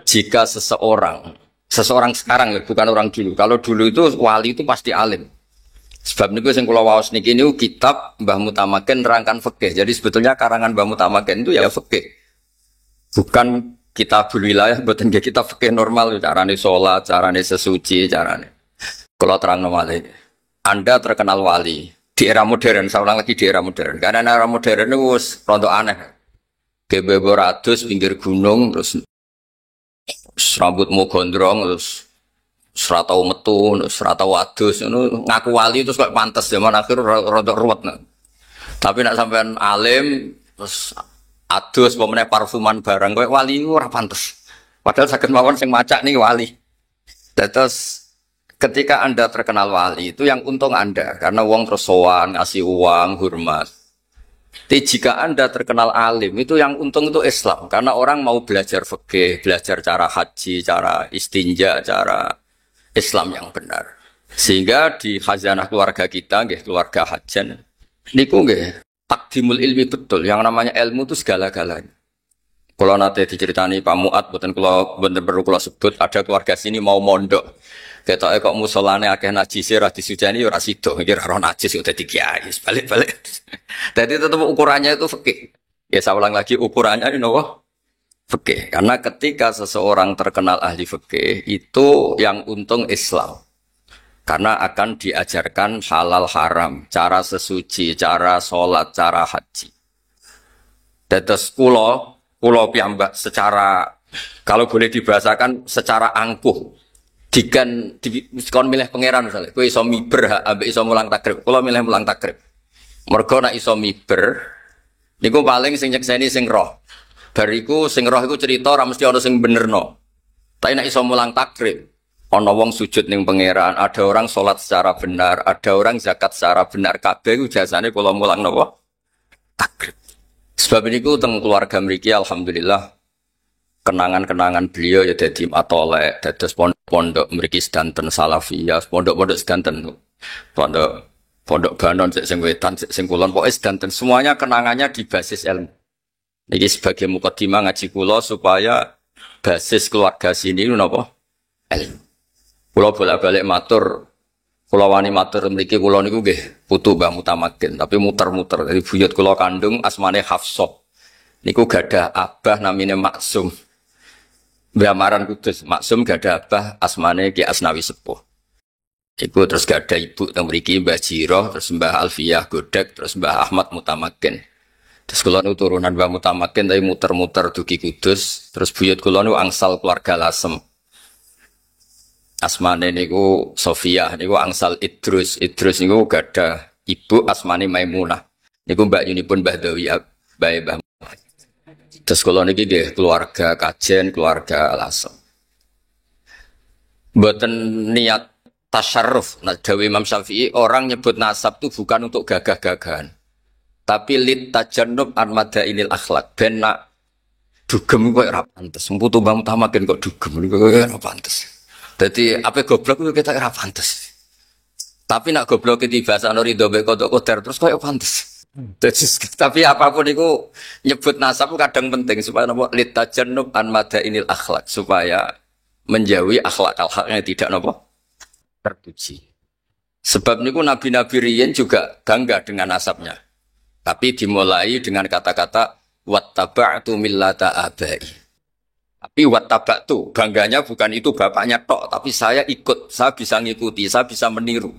Jika seseorang sekarang ya, bukan orang dulu. Kalau dulu itu wali itu pasti alim. Sebab niku sing kula waos niki niku kitab Mbah Mutamakin nerangkan fikih. Jadi sebetulnya karangan Mbah Mutamakin itu ya fikih. Bukan kitabul wilayah, mboten nggih kitab fikih normal carane salat, carane sesuci, carane. Kula terangno malih. Anda terkenal wali di era modern, saya ulang lagi di era modern. Karena era modern itu wis rada aneh. Gebebo ratus pinggir gunung terus rambutmu gondrong terus seratau metu, seratau wadus, ngaku wali terus kok pantes zaman akhir rada ruwet. Tapi nak sampean alim terus adus pemene parfuman barang kowe wali ora pantes. Padahal saged mawon sing macak niki wali. Terus ketika Anda terkenal wali itu yang untung Anda karena wong terus sowan, ngasih uang, hormat. Tapi jika Anda terkenal alim, itu yang untung itu Islam. Karena orang mau belajar fikih, belajar cara haji, cara istinja, cara Islam yang benar. Sehingga di khazanah keluarga kita, keluarga hajan, niku nggih takdimul ilmi betul. Yang namanya ilmu itu segala-galanya. Kalau nanti diceritani Pak Muat, bukan kalau bener-bener kalau sebut, ada keluarga sini mau mondok. Ketoknya kok musolane akeh najise ra disujani ora sida, iki ora najis udah dikiai, balik-balik. Jadi tetap ukurannya itu fikih. Ya saya ulang lagi ukurannya ini napa? Fikih. Karena ketika seseorang terkenal ahli fikih itu yang untung Islam. Karena akan diajarkan halal haram, cara sesuci, cara sholat, cara haji. Terus kulo piyambak secara kalau boleh dibahasakan secara angkuh. Dikon milih pangeran misalnya, kowe iso miber ambek iso mulang takrib. Kula milih mulang takrib. Mergo nek iso miber niku paling sing nyekseni sing roh. Bariku sing roh iku cerita ora mesti ana sing benerno. Tapi nek iso mulang takrib, ana wong sujud ning pangeran, ada orang salat secara benar, ada orang zakat secara benar. Kabeh iku jasane kula mulang napa? Takrib. Sebab niku teng keluarga mriki alhamdulillah kenangan-kenangan beliau ya dadi matolek, dados pondok mriki sedanten salafiyah, pondok-pondok sedanten. Pondok Banon sing wetan sing kulon pokoke sedanten semuanya kenangannya di basis ilmu. Niki sebagai mukadimah ngaji kula supaya basis keluarga sini napa? Ilmu. Kula bolak-balik matur, kula wani matur mriki kula niku nggih putu Mbah Mutamakin, tapi muter-muter dari buyut kula kandung asmane Hafsah. Niku gadah abah namine Maksum. Brahmaran Kudus, Maksum gak ada abah asmane Ki Asnawi Sepuh. Iku terus gak ada ibu teng mriki Mbah Jiroh, terus Mbah Alfiyah Godek, terus Mbah Ahmad Mutamakin. Terus kula nu turunan Mbah Mutamakin tapi muter-muter dugi Kudus, terus buyut kula nu angsal keluarga Lasem. Asmane niku Sofia, niku angsal Idrus. Idrus niku gak ada ibu asmane Maimunah. Niku mbak yunipun Mbah Dawi bae Mbah. Terus kalau niki nggih keluarga kajen, keluarga Lasem. Mboten niat tasyarruf. Nah, Dawi Imam Syafi'i orang nyebut nasab itu bukan untuk gagah-gagahan. Tapi lit tajannub an madainil akhlak. Ben nak dugem kok ora pantes. Mputu Mbah Mutamakin kok dugem niku ora pantes. Dadi ape goblok itu kita ora pantes. Tapi nak goblok iki bahasane ridho mek kodok koder terus koyo pantes. Tapi apapun itu nyebut nasab kadang penting supaya nopo litajannub an madainil akhlak supaya menjauhi akhlak yang tidak nopo terpuji. Sebab niku nabi-nabi riyen juga bangga dengan nasabnya. Tapi dimulai dengan kata-kata wattaba'tu millata abai. Tapi wattaba'tu bangganya bukan itu bapaknya tok, tapi saya ikut, saya bisa ngikuti, saya bisa meniru.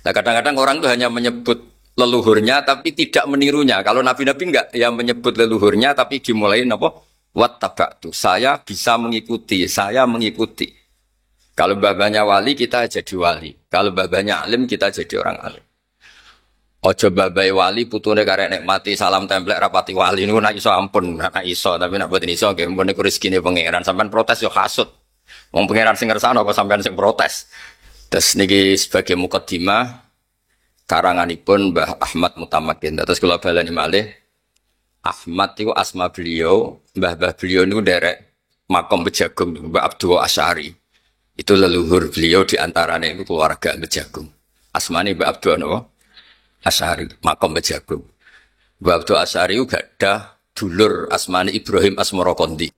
Nah kadang-kadang orang itu hanya menyebut leluhurnya tapi tidak menirunya. Kalau nabi-nabi enggak yang menyebut leluhurnya tapi dimulai apa? Wattaba'tu. Saya bisa mengikuti, saya mengikuti. Kalau babanya wali kita jadi wali. Kalau babanya alim kita jadi orang alim. Ojo babai wali putune karek nikmati salam templek rapati wali niku nak iso ampun, nak iso tapi nak boten iso nggih mun niku rezekine pangeran. Sampeyan protes yo hasud. Wong pangeran sing ngersano apa sampeyan sing protes. Terus niki sebagai mukadimah karanganipun Mbah Ahmad Mutamakin. Terus kula baleni malih Ahmad itu asma beliau, mbah-mbah beliau niku derek makom Bejagung Mbah Abdul Asy'ari. Itu leluhur beliau di antaranya itu keluarga Bejagung. Asmani Mbak Abdul Nawa Asy'ari, makom Bejagung. Mbak Abdul Asy'ari gak ada dulur Asmani Ibrahim Asmorokondi.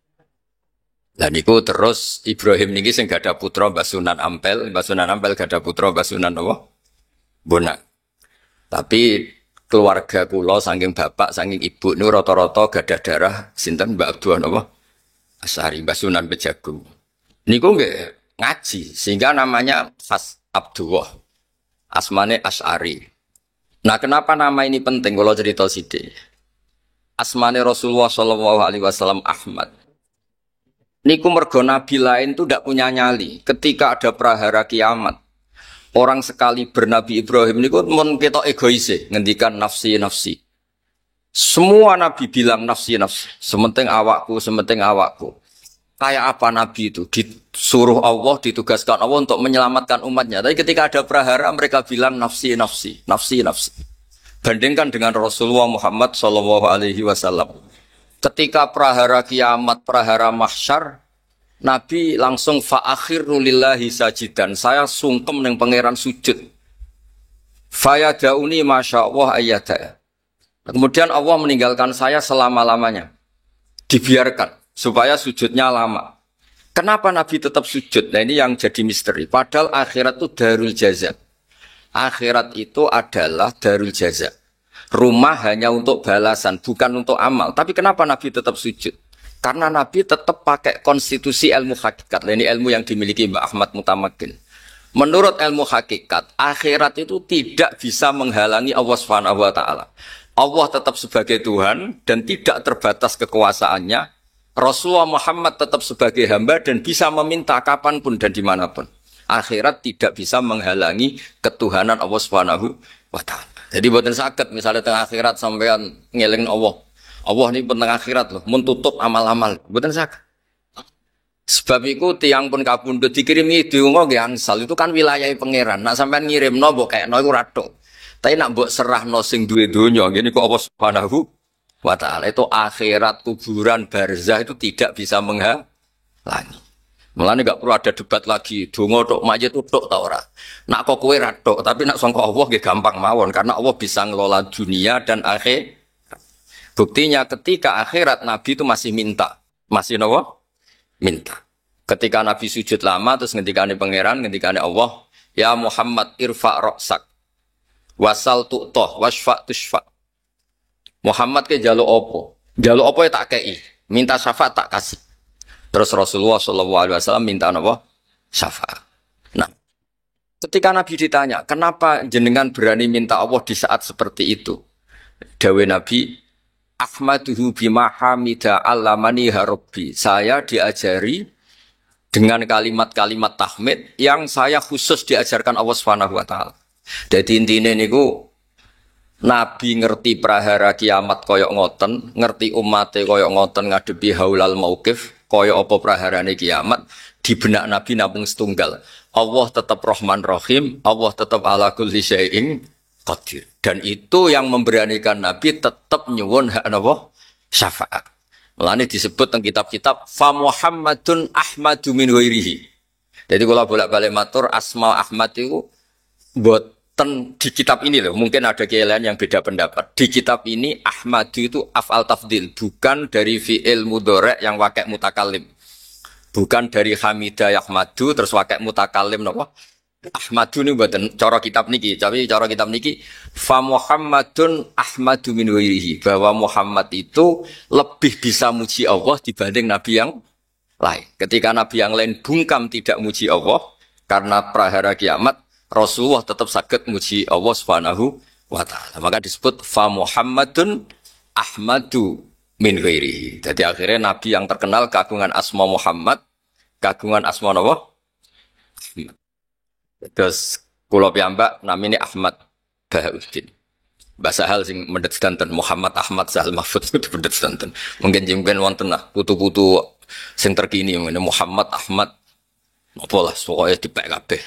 Lah niku terus Ibrahim niki sing gak ada putra Mbah Sunan Ampel, Mbah Sunan Ampel gak ada putra Mbah Sunan Nawa Bonak. Tapi keluarga kula saking bapak saking ibu niku rata-rata gadah darah sinten Mbak Abdul Nawa Asy'ari, Mbah Sunan Bejagung. Niku nggih ngaji sehingga namanya Fas Abdullah. Asmane Asy'ari. Nah, kenapa nama ini penting kalau cerita sithik? Asmane Rasulullah sallallahu alaihi wasallam Ahmad. Niku mergo nabi lain tuh tidak punya nyali. Ketika ada prahara kiamat, orang sekali bernabi Ibrahim niku mun ketok egoise, ngendikan nafsi nafsi. Semua nabi bilang nafsi nafsi, sementing awakku, sementing awakku. Kayak apa nabi itu? Disuruh Allah, ditugaskan Allah untuk menyelamatkan umatnya. Tapi ketika ada prahara mereka bilang nafsi nafsi, nafsi nafsi. Bandingkan dengan Rasulullah Muhammad sallallahu alaihi wasallam. Ketika prahara kiamat, prahara mahsyar, Nabi langsung fa'akhiru lillahi sajidan. Saya sungkem dengan pangeran sujud. Fayadauni masyaallah ayyada. Kemudian Allah meninggalkan saya selama-lamanya. Dibiarkan supaya sujudnya lama. Kenapa Nabi tetap sujud? Nah ini yang jadi misteri. Padahal akhirat itu darul jaza. Akhirat itu adalah darul jaza. Rumah hanya untuk balasan, bukan untuk amal. Tapi kenapa Nabi tetap sujud? Karena Nabi tetap pakai konstitusi ilmu hakikat. Nah, ini ilmu yang dimiliki Mbak Ahmad Mutamakin. Menurut ilmu hakikat, akhirat itu tidak bisa menghalangi Allah Subhanahu wa taala. Allah tetap sebagai Tuhan dan tidak terbatas kekuasaannya. Rasulullah Muhammad tetap sebagai hamba dan bisa meminta kapanpun dan dimanapun. Akhirat tidak bisa menghalangi ketuhanan Allah Subhanahu wa taala. Jadi buatan sakit misalnya tengah akhirat sampean ngeling Allah. Allah ini tengah akhirat loh, mun tutup amal-amal. Buatan sakit. Sebab itu tiang pun kabundut dikirimi diungo nggih angsal itu kan wilayah pangeran. Nak sampean ngirimno mbok kayakno iku rathok. Tapi nak mbok serahno sing duwe donya ngene kok Allah Subhanahu wa ta'ala itu akhirat kuburan barzah itu tidak bisa menghalangi. Mulane enggak perlu ada debat lagi. Donga tok mayit tok ta ora. Nak kok kowe ra tok, tapi nak sangka Allah nggih gampang mawon karena Allah bisa ngelola dunia dan akhir. Buktinya ketika akhirat Nabi itu masih minta. Masih napa? Minta. Ketika Nabi sujud lama terus ngendikane pangeran, ngendikane Allah, "Ya Muhammad irfa' ra'sak. Wasal tu'tah wasfa' tushfa'." Muhammad ke jaluk opo? Jaluk opo ya tak kei. Minta syafaat tak kasih. Terus Rasulullah SAW minta apa? Syafaat. Nah, ketika Nabi ditanya, kenapa jenengan berani minta Allah di saat seperti itu? Dawe Nabi, Ahmaduhu bima hamida allamani harabbi. Saya diajari dengan kalimat-kalimat tahmid yang saya khusus diajarkan Allah Subhanahu wa taala. Jadi intinya niku Nabi ngerti prahara kiamat koyok ngoten, ngerti umate koyok ngoten ngadepi haulal mauqif, koyok apa praharane kiamat, di benak Nabi namung setunggal. Allah tetap Rahman Rahim, Allah tetap ala kulli syai'in qadir. Dan itu yang memberanikan Nabi tetap nyuwun hak napa? Syafaat. Mulane disebut teng kitab-kitab fa Muhammadun Ahmadu min ghairihi. Jadi kalau bolak-balik matur asma Ahmad itu buat di kitab ini loh, mungkin ada kiaian yang beda pendapat. Di kitab ini Ahmadu itu af'al tafdil, bukan dari fi'il mudhari' yang wakai mutakalim. Bukan dari Hamidah Yahmadu terus wakai mutakalim napa? Ahmadu ini mboten cara kitab niki, tapi cara kitab niki fa Muhammadun Ahmadu min ghairihi, bahwa Muhammad itu lebih bisa muji Allah dibanding nabi yang lain. Ketika nabi yang lain bungkam tidak muji Allah karena prahara kiamat, Rasulullah tetap sakit muji Allah Subhanahu wa ta'ala. Maka disebut fa Muhammadun Ahmadu min ghairihi. Jadi akhirnya nabi yang terkenal kagungan asma Muhammad, kagungan asma apa? Terus kula piyambak namine Ahmad Bahauddin. Bahasa hal sing mendet sedanten Muhammad Ahmad Sahal Mahfud itu mendet sedanten. Mungkin jemben wonten lah putu-putu sing terkini ngene Muhammad Ahmad apa lah pokoke dipek kabeh.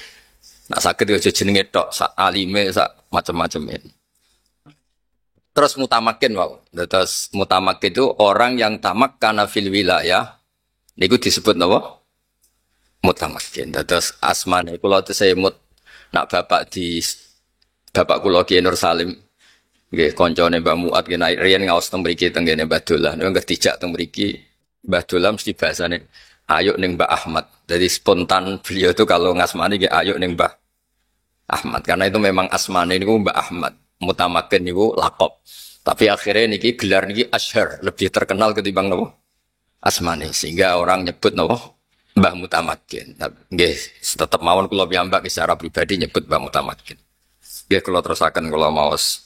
Nak sakit aja jenenge tok, sak alime, sak macam-macam ini. Terus mutamakin wow. Terus mutamakin itu orang yang tamak karena fil wilayah. Niku disebut apa? mutamakin. Terus asmane kula tesemut nak bapak kula Ki Nur Salim nggih kancane Mbah Muat nggih naik riyen ngaos teng mriki teng ngene Mbah Dolah. Nek ketijak teng mriki Mbah Dolah mesti bahasane ayo ning Mbah Ahmad. Jadi spontan beliau itu kalau ngasmani nggih ayo ning Mbah Ahmad karena itu memang asmane niku Mbah Ahmad. Mutamakin niku lakop. Tapi akhirnya niki gelar niki asyhar, lebih terkenal ketimbang napa? Asmane sehingga orang nyebut napa? Mbah Mutamakin. Nggih, tetep mawon kula piyambak secara pribadi nyebut Mbah Mutamakin. Nggih kula terusaken kula maos.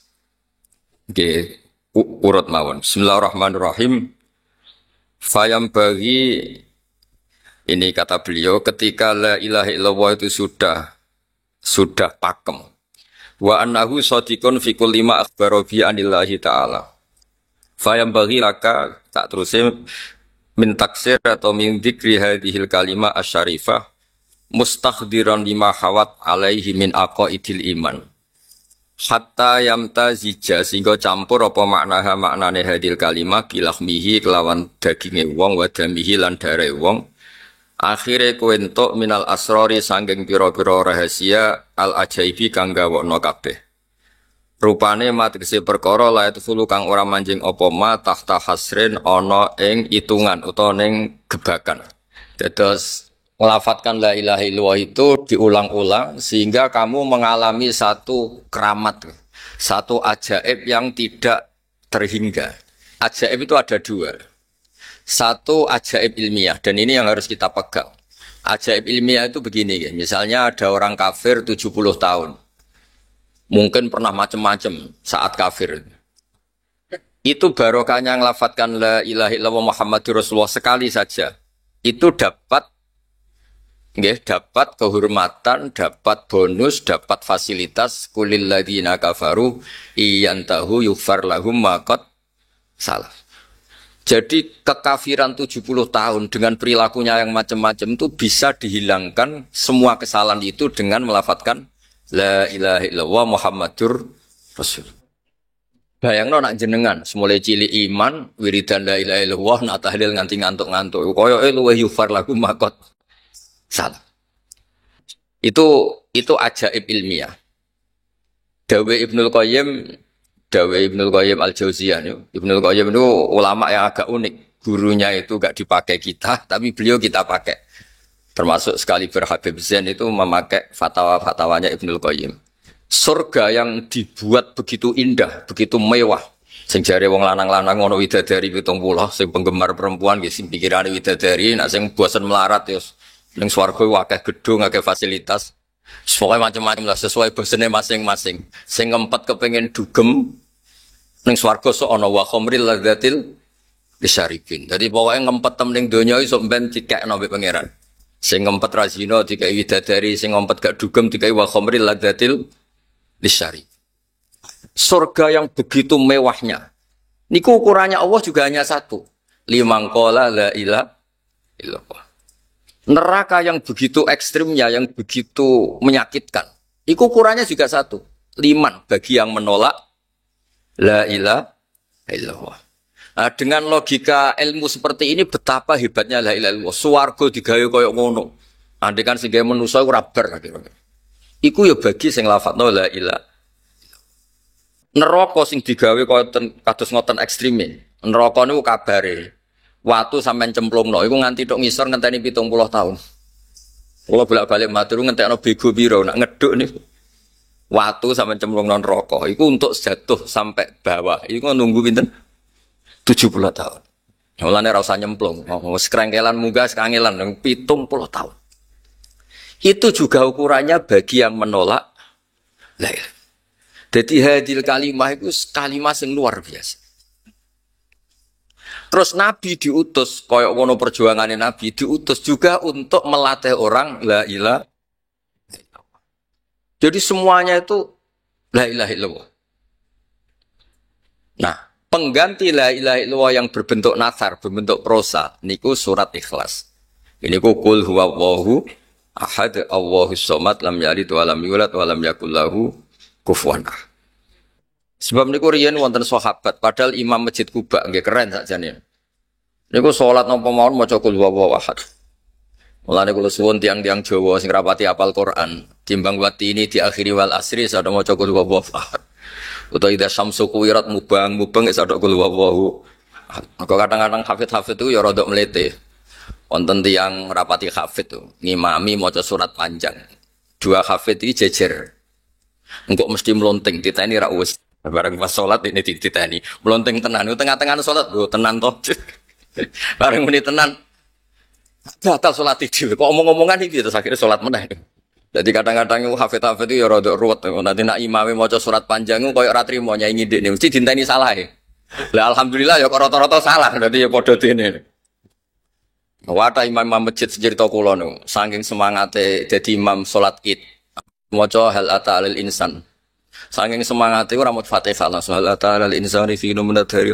Nggih urut mawon. Bismillahirrahmanirrahim. Fayam bagi ini kata beliau ketika la ilaha illallah itu sudah pakem. Wa annahu shadiqun fi kulli ma akhbara bi anillahi ta'ala. Fayam bagi laka tak terusé min taksir atau min dzikri hadhil kalimah asyarifah mustakhdiran lima hawat alaihi min aqaidil iman. Hatta yamtazija sehingga campur apa maknane hadil kalimah bilahmihi kelawan daginge wong wa damihi lan dare wong. Akhire kowe entuk minal asrori sanggeng pira-pira rahasia al ajaibi kang gawokno kabeh. Rupane matrisi perkara la itu kang ora manjing apa ma tahta hasrin ana ing itungan utawa ning gebakan. Dados ngelafatkan la ilaha illallah itu diulang-ulang sehingga kamu mengalami satu keramat, satu ajaib yang tidak terhingga. Ajaib itu ada dua. Satu ajaib ilmiah dan ini yang harus kita pegang. Ajaib ilmiah itu begini ya. Misalnya ada orang kafir 70 tahun. Mungkin pernah macam-macam saat kafir. Itu barokahnya ngelafatkan la ilaha illallah Muhammadur Rasulullah sekali saja. Itu dapat kehormatan, dapat bonus, dapat fasilitas kulil ladzina kafaru iyantahu yughfar lahum ma qad salaf. Jadi kekafiran 70 tahun dengan perilakunya yang macam-macam itu bisa dihilangkan semua kesalahan itu dengan melafadzkan la ilaha illallah Muhammadur Rasul. Bayangno nak jenengan semulai cilik iman wiridan la ilaha illallah nak tahlil nganti ngantuk-ngantuk koyoke luwih yughfar lahum ma qad salah. Itu ajaib ilmiah. Dawe Ibnul Qayyim Al-Jauziyah. Ibnul Qayyim itu ulama yang agak unik. Gurunya itu gak dipakai kita, tapi beliau kita pakai. Termasuk sekali Habib Zain itu memakai fatwa-fatwanya Ibnul Qayyim. Surga yang dibuat begitu indah, begitu mewah. Sing jare wong lanang-lanang ono widadari 70, sing penggemar perempuan nggih sing pikirane widadari, nek sing bosen melarat ya ning swarga akeh gedung, akeh fasilitas. Sesuai macam-macam lah, sesuai bosene masing-masing. Sing ngempet kepengin dugem ning swarga sok ana wa khamril ladzatil lisyaribin. Dadi pokoke ngempet tem ning donya iso ben dikekno mbek pangeran. Sing ngempet ra zina dikai widadari, sing ngempet gak dugem dikai wa khamril ladzatil lisyarib. Surga yang begitu mewahnya. Niku ukurannya Allah juga hanya satu. Limang qala la ilaha illallah. Neraka yang begitu ekstrimnya, yang begitu menyakitkan. Iku ukurannya juga satu. Liman bagi yang menolak la ilaha illallah. Nah, dengan logika ilmu seperti ini betapa hebatnya la ilaha illallah. Swarga digawe koyo ngono. Andekan sing gawe manusa ora bar. Iku ya bagi sing lafadzno la ilaha. Neraka sing digawe koyo kados ngoten ekstreme. Neraka niku kabare watu sampean cemplungno iku nganti tok ngisor ngenteni 70 tahun. Kula bolak-balik matur ngentekno bego pira nak ngeduk niku. Watu sampean cemplungno neraka iku untuk jatuh sampai bawah. Iku nunggu pinten? 70 tahun. Mulane ora usah nyemplung. Wis krengkelan munggah kangelan 70 tahun. Itu juga ukurannya bagi yang menolak la ilaha. Jadi hadil kalimah itu kalimah sing luar biasa. Terus Nabi diutus, koyok wono perjuangannya Nabi diutus juga untuk melatih orang la ilaha illallah. Jadi semuanya itu la ilaha illallah. Nah, pengganti la ilaha illallah yang berbentuk nathar, berbentuk prosa, niku surat Ikhlas. Ini ku qul huwallahu ahad Allahus somad lam yalid wa lam yulad wa lam yakul lahu kufuwan ahad. Sebab niku riyen wonten sahabat, padahal imam Masjid Kuba nggih keren sakjane. Niku salat napa mawon maca qul huwallahu ahad. Mulane kula suwun tiang-tiang Jawa sing rapati apal Quran, timbang wati ini diakhiri wal asri sada maca qul huwallahu ahad. Utawa idza syamsu kuwirat mubang sada qul huwallahu ahad. Maka kadang-kadang hafid-hafid itu ya rada mlete. Wonten tiang rapati hafid tuh, ngimami maca surat panjang. Dua hafid iki jejer. Engkok mesti melonting titeni ra wis. Bareng pas salat ini titeni. Melonting tenan, tengah-tengah salat lho tenan to. Bareng muni tenan. Batal salat iki. Kok omong-omongan iki terus akhirnya salat meneh. Jadi kadang-kadang hafid-hafid itu ya rada ruwet. Nanti nak imame maca surat panjang koyo ora trimo nyai ngidikne mesti dinteni salah. Lah alhamdulillah ya kok rata-rata salah. Dadi ya padha dene. Wata imam masjid sejerita kula niku saking semangate dadi imam salat Id maca hal ata alil insan saking semangate ora mut Fatihah langsung hal ata alil insani fi numadari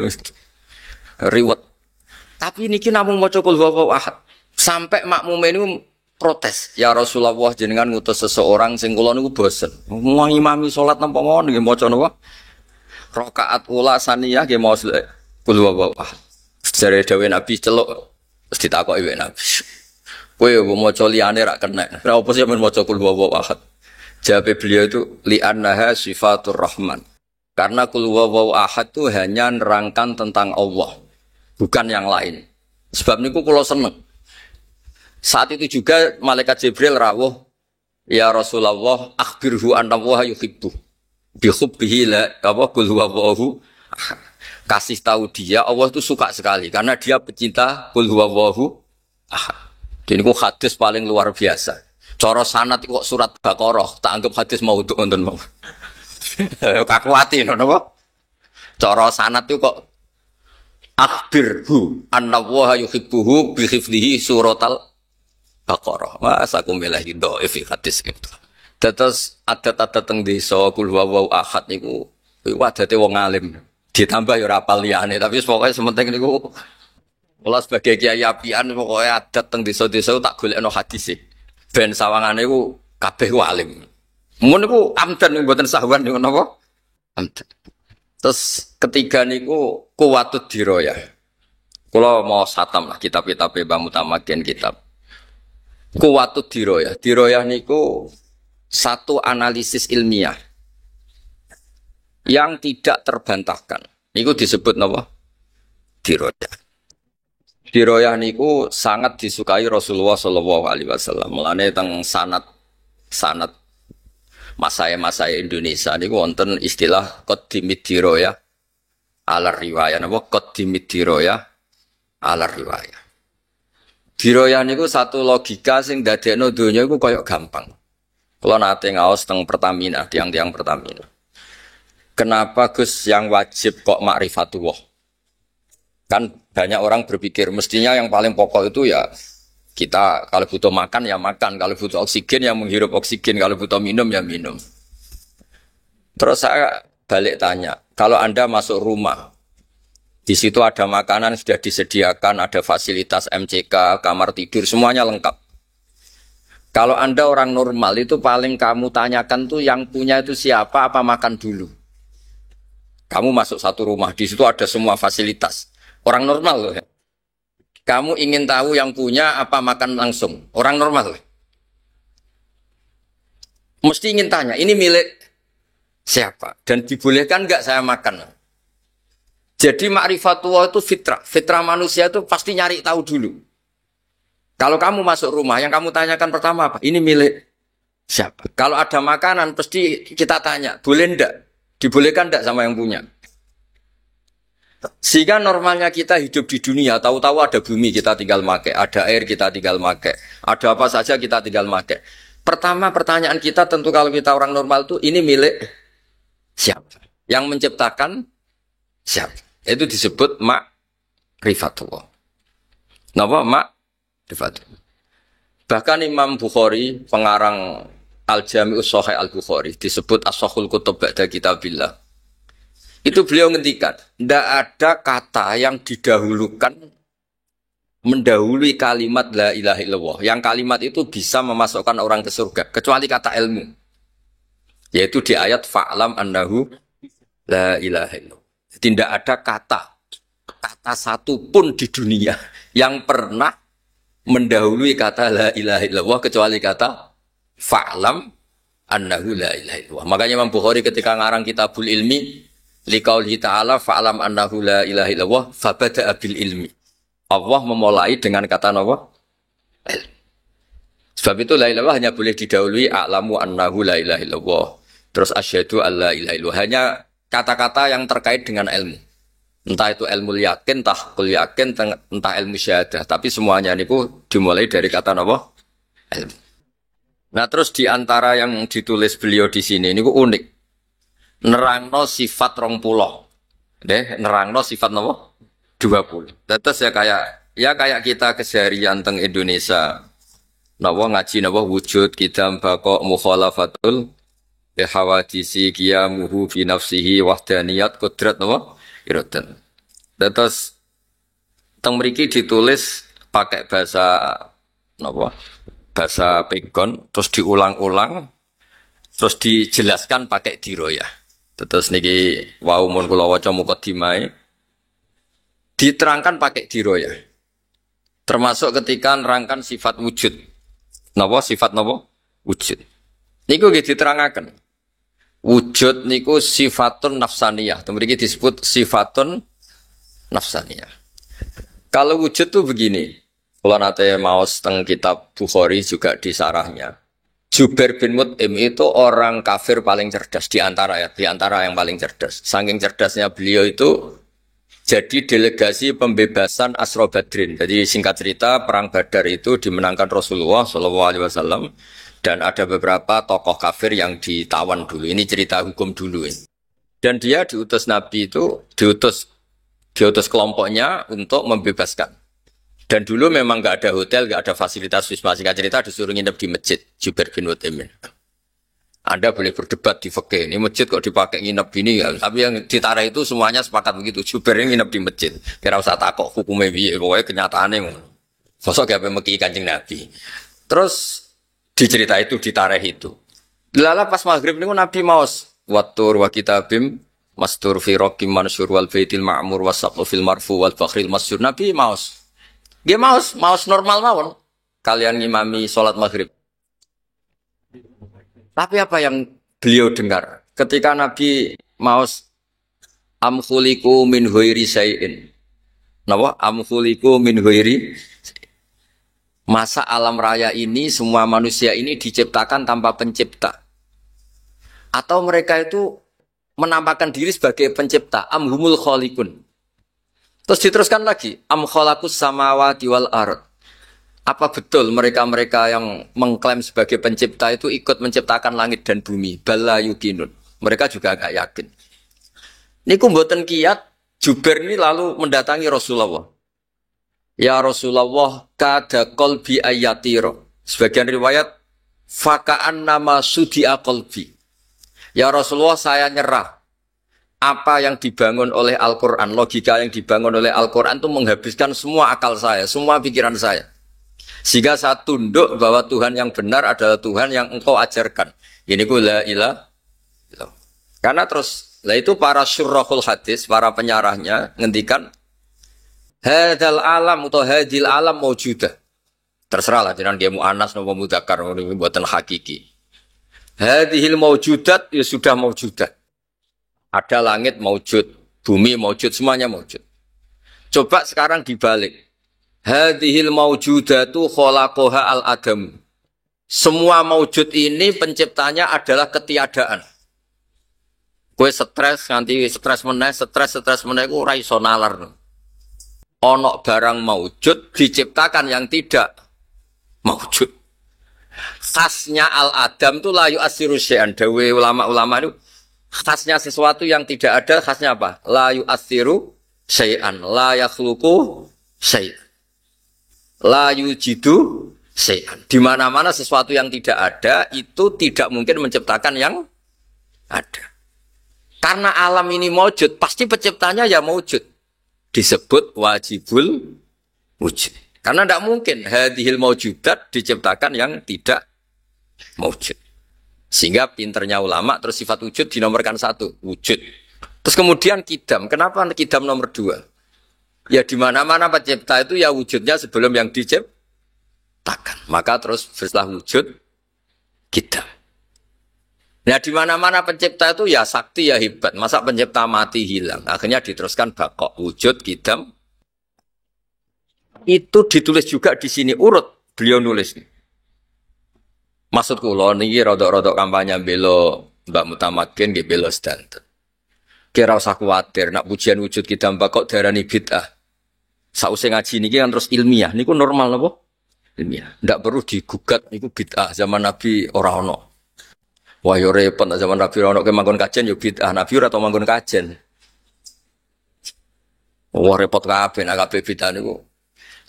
riwet tapi niki namung maca qul huwallahu ahad sampai makmume niku protes ya Rasulullah jenengan ngutus seseorang sing kula niku bosen mau imami salat napa mawon nggih maca napa rakaat ula saniyah nggih maca qul huwallahu ahad jare dawuh Nabi celuk terus ditakoki wek Nabi. Kowe maca liyane ra kena. Ora opo sih men maca qul huwallahu ahad. Jawab beliau itu li'annaha sifatur rahman. Karena qul huwallahu ahad itu hanya nerangkan tentang Allah, bukan yang lain. Sebab niku kula seneng. Saat itu juga malaikat Jibril rawuh, ya Rasulullah, akhbirhu anna Allah yuhibbu. Bi hubbihi la qul huwallahu ahad. Kasih tahu dia Allah itu suka sekali karena dia pecinta qul huwallahu ahad. Ini ku hadis paling luar biasa. Cara sanad kok surat Baqarah tak anggap hadis maudhu wonten mau. Kakuati ngono apa? Cara sanad itu kok akhbirhu anna wa yuhibbuhu bi hifdhihi suratal Baqarah. Masa aku milih dhaif hadis itu. Terus adat-adat teng desa qul huwallahu ahad niku wadate wong alim. Ditambah ya ora apal liyane tapi pokoknya sementing niku kula sebagai kiai apian pokoknya adat teng desa-desa tak golekno hadis e ben sawangane iku kabeh alim mun niku amdan mboten sahwan niku napa amdan terus ketiga niku kuwatud dirayah kula mau satam lah kitab-kitab Mbah Mutamakin kitab kuwatud dirayah niku satu analisis ilmiah yang tidak terbantahkan. Niku disebut napa? Dirayah. Dirayah niku sangat disukai Rasulullah sallallahu alaihi wasallam. Mulane teng sanad masa Indonesia niku wonten istilah qaddimid dirayah ala riwayah. Napa qaddimid dirayah ala riwayah. Dirayah niku satu logika sing dadekno donya iku koyo gampang. Kula nate ngaos teng Pertamina, tiang-tiang Pertamina. Kenapa Gus yang wajib kok ma'rifatullah? Kan banyak orang berpikir mestinya yang paling pokok itu ya kita kalau butuh makan ya makan, kalau butuh oksigen ya menghirup oksigen, kalau butuh minum ya minum. Terus saya balik tanya, kalau Anda masuk rumah, di situ ada makanan sudah disediakan, ada fasilitas MCK, kamar tidur, semuanya lengkap. Kalau Anda orang normal itu paling kamu tanyakan tuh yang punya itu siapa, apa makan dulu. Kamu masuk satu rumah, di situ ada semua fasilitas. Orang normal loh ya. Kamu ingin tahu yang punya apa makan langsung. Orang normal loh. Mesti ingin tanya, ini milik siapa? Dan dibolehkan enggak saya makan? Jadi ma'rifatullah itu fitrah. Fitrah manusia itu pasti nyari tahu dulu. Kalau kamu masuk rumah, yang kamu tanyakan pertama apa? Ini milik siapa? Kalau ada makanan, pasti kita tanya, boleh enggak? Dibolehkan enggak sama yang punya? Sehingga normalnya kita hidup di dunia, tahu-tahu ada bumi kita tinggal make, ada air kita tinggal make, ada apa saja kita tinggal make. Pertama pertanyaan kita tentu kalau kita orang normal itu, ini milik siapa? Yang menciptakan siapa? Itu disebut ma'rifatullah. Napa ma'rifatullah? Bahkan Imam Bukhari, pengarang Al-Jami'us Shahih Al-Bukhari, disebut As-Shahul Kutub Ba'da Kitabillah. Itu beliau ngendikan, tidak ada kata yang didahulukan mendahului kalimat la ilaha illallah. Yang kalimat itu bisa memasukkan orang ke surga, kecuali kata ilmu. Yaitu di ayat fa'lam annahu la ilaha illallah. Tidak ada kata satu pun di dunia yang pernah mendahului kata la ilaha illallah kecuali kata fa'lam annahu la ilaha illallah. Makanya Imam Bukhari ketika ngarang Kitabul Ilmi liqaulihi ta'ala fa'lam annahu la ilaha illallah fabada'a bil ilmi. Allah memulai dengan kata apa? Sebab itu la ilaha hanya boleh didahului a'lamu annahu la ilaha illallah. Terus asyhadu alla ilaha illallah. Hanya kata-kata yang terkait dengan ilmu. Entah itu ilmu yakin, entah kul yakin, entah ilmu syahadah. Tapi semuanya ini dimulai dari kata apa? Ilmu. Nah terus di antara yang ditulis beliau di sini ini unik. Nerangno sifat 20. Nerangno sifat apa? 20. Terus ya kayak kita keseharian teng Indonesia. Napa ngaji napa wujud kidam baqo mukhalafatul hawadisi qiyamuhu fi nafsihi wahdaniyat qudrat napa iradan. Terus teng mriki ditulis pakai bahasa napa? Bahasa pegon terus diulang-ulang terus dijelaskan pakai diroyah. Terus niki wau mun kula waca mukadimah diterangkan pakai diroyah. Termasuk ketika nerangkan sifat wujud. Napa sifat napa? Wujud. Niku nggih diterangaken. Wujud niku sifatun nafsaniyah. Mriki disebut sifatun nafsaniyah. Kalau wujud tuh begini. Kalau nanti maos teng kitab Bukhari juga di sarahnya. Jubair bin Mut'im itu orang kafir paling cerdas di antara yang paling cerdas. Saking cerdasnya beliau itu jadi delegasi pembebasan Asra Badrin. Jadi singkat cerita perang Badar itu dimenangkan Rasulullah SAW dan ada beberapa tokoh kafir yang ditawan dulu. Ini cerita hukum dulu. Dan dia diutus Nabi itu diutus kelompoknya untuk membebaskan. Dan dulu memang nggak ada hotel, nggak ada fasilitas wisma. Singkat cerita disuruh nginep di masjid Jubair bin Mut'im. Anda boleh berdebat di fikih. Ini masjid kok dipakai nginep ini ya. Tapi yang ditarah itu semuanya sepakat begitu. Jubair ini nginep di masjid. Kira usah takut hukumnya piye. Pokoknya kenyataannya sosok gak meki Kanjeng Nabi. Terus di cerita itu ditarah itu. Lala pas maghrib niku Nabi maos wattur wa kitabim mastur fi raqim mansur wal baitil ma'mur wasaqu fil marfu wal fakhril masyur. Nabi maos. Nggih maos normal mawon. Kalian ngimami salat maghrib. Tapi apa yang beliau dengar ketika Nabi maos amkhuliku min ghairi syai'in. Napa? Amkhuliku min ghairi. Masa alam raya ini semua manusia ini diciptakan tanpa pencipta. Atau mereka itu menampakkan diri sebagai pencipta, amhumul khaliqun. Terus diteruskan lagi, am khalaqus samawati wal ard. Apa betul mereka-mereka yang mengklaim sebagai pencipta itu ikut menciptakan langit dan bumi? Bala yukinun. Mereka juga agak yakin. Niku mboten kiyat, Jubair ini lalu mendatangi Rasulullah. Ya Rasulullah, kada qalbi ayatiro. Sebagian riwayat, faka'an nama sudi'a qalbi. Ya Rasulullah, saya nyerah. Apa yang dibangun oleh Al-Quran, logika yang dibangun oleh Al-Quran itu menghabiskan semua akal saya, semua pikiran saya. Sehingga saya tunduk bahwa Tuhan yang benar adalah Tuhan yang engkau ajarkan. Ini la ilaha illallah. Karena terus, lah itu para syurrahul hadis, para penyarahnya ngendikan hadal alam atau hadil alam maujudah. Terserahlah jenengan dia mu'annas napa mudzakkar mboten hakiki. Hadhil maujudat ya sudah maujudat. Ada langit maujud, bumi maujud, semuanya maujud. Coba sekarang dibalik. Hadhil maujudatu khalaqaha al-adam. Semua maujud ini penciptanya adalah ketiadaan. Kowe stres nganti stres meneh ku ora iso nalar. Ana barang maujud diciptakan yang tidak maujud. Khasnya al-adam itu la yu'assiru syai'an. Dawe ulama-ulama itu khasnya sesuatu yang tidak ada, khasnya apa? La yu'assiru syai'an, la yakhluqu syai'an. La yujidu syai'an. Di mana-mana sesuatu yang tidak ada itu tidak mungkin menciptakan yang ada. Karena alam ini maujud, pasti penciptanya ya maujud. Disebut wajibul wujud. Karena tidak mungkin hadhil maujudat diciptakan yang tidak maujud. Sehingga pinternya ulama terus sifat wujud dinomorkan 1, wujud. Terus kemudian kidam. Kenapa kidam nomor 2? Ya di mana-mana pencipta itu ya wujudnya sebelum yang takkan. Maka terus setelah wujud kita. Nah di mana-mana pencipta itu ya sakti ya hebat. Masa pencipta mati hilang. Akhirnya diteruskan bakok wujud kidam. Itu ditulis juga di sini urut beliau nulis. Maksud kula niki rodok-rodok kampanye belo Mbak Mutamakin nggih belo sedanten. Kira usah kuwatir nak pujian wujud kidam bakok darani bid'ah. Sausé ngaji niki kan terus ilmiah. Niku normal napa? Ilmiah. Ndak perlu digugat niku bid'ah zaman Nabi ora ono. Wah yo repot zaman Nabi ono ke manggon kajen yo bid'ah, Nabi ora tau manggon kajen. Wah repot kabeh nek kabeh bid'ah niku.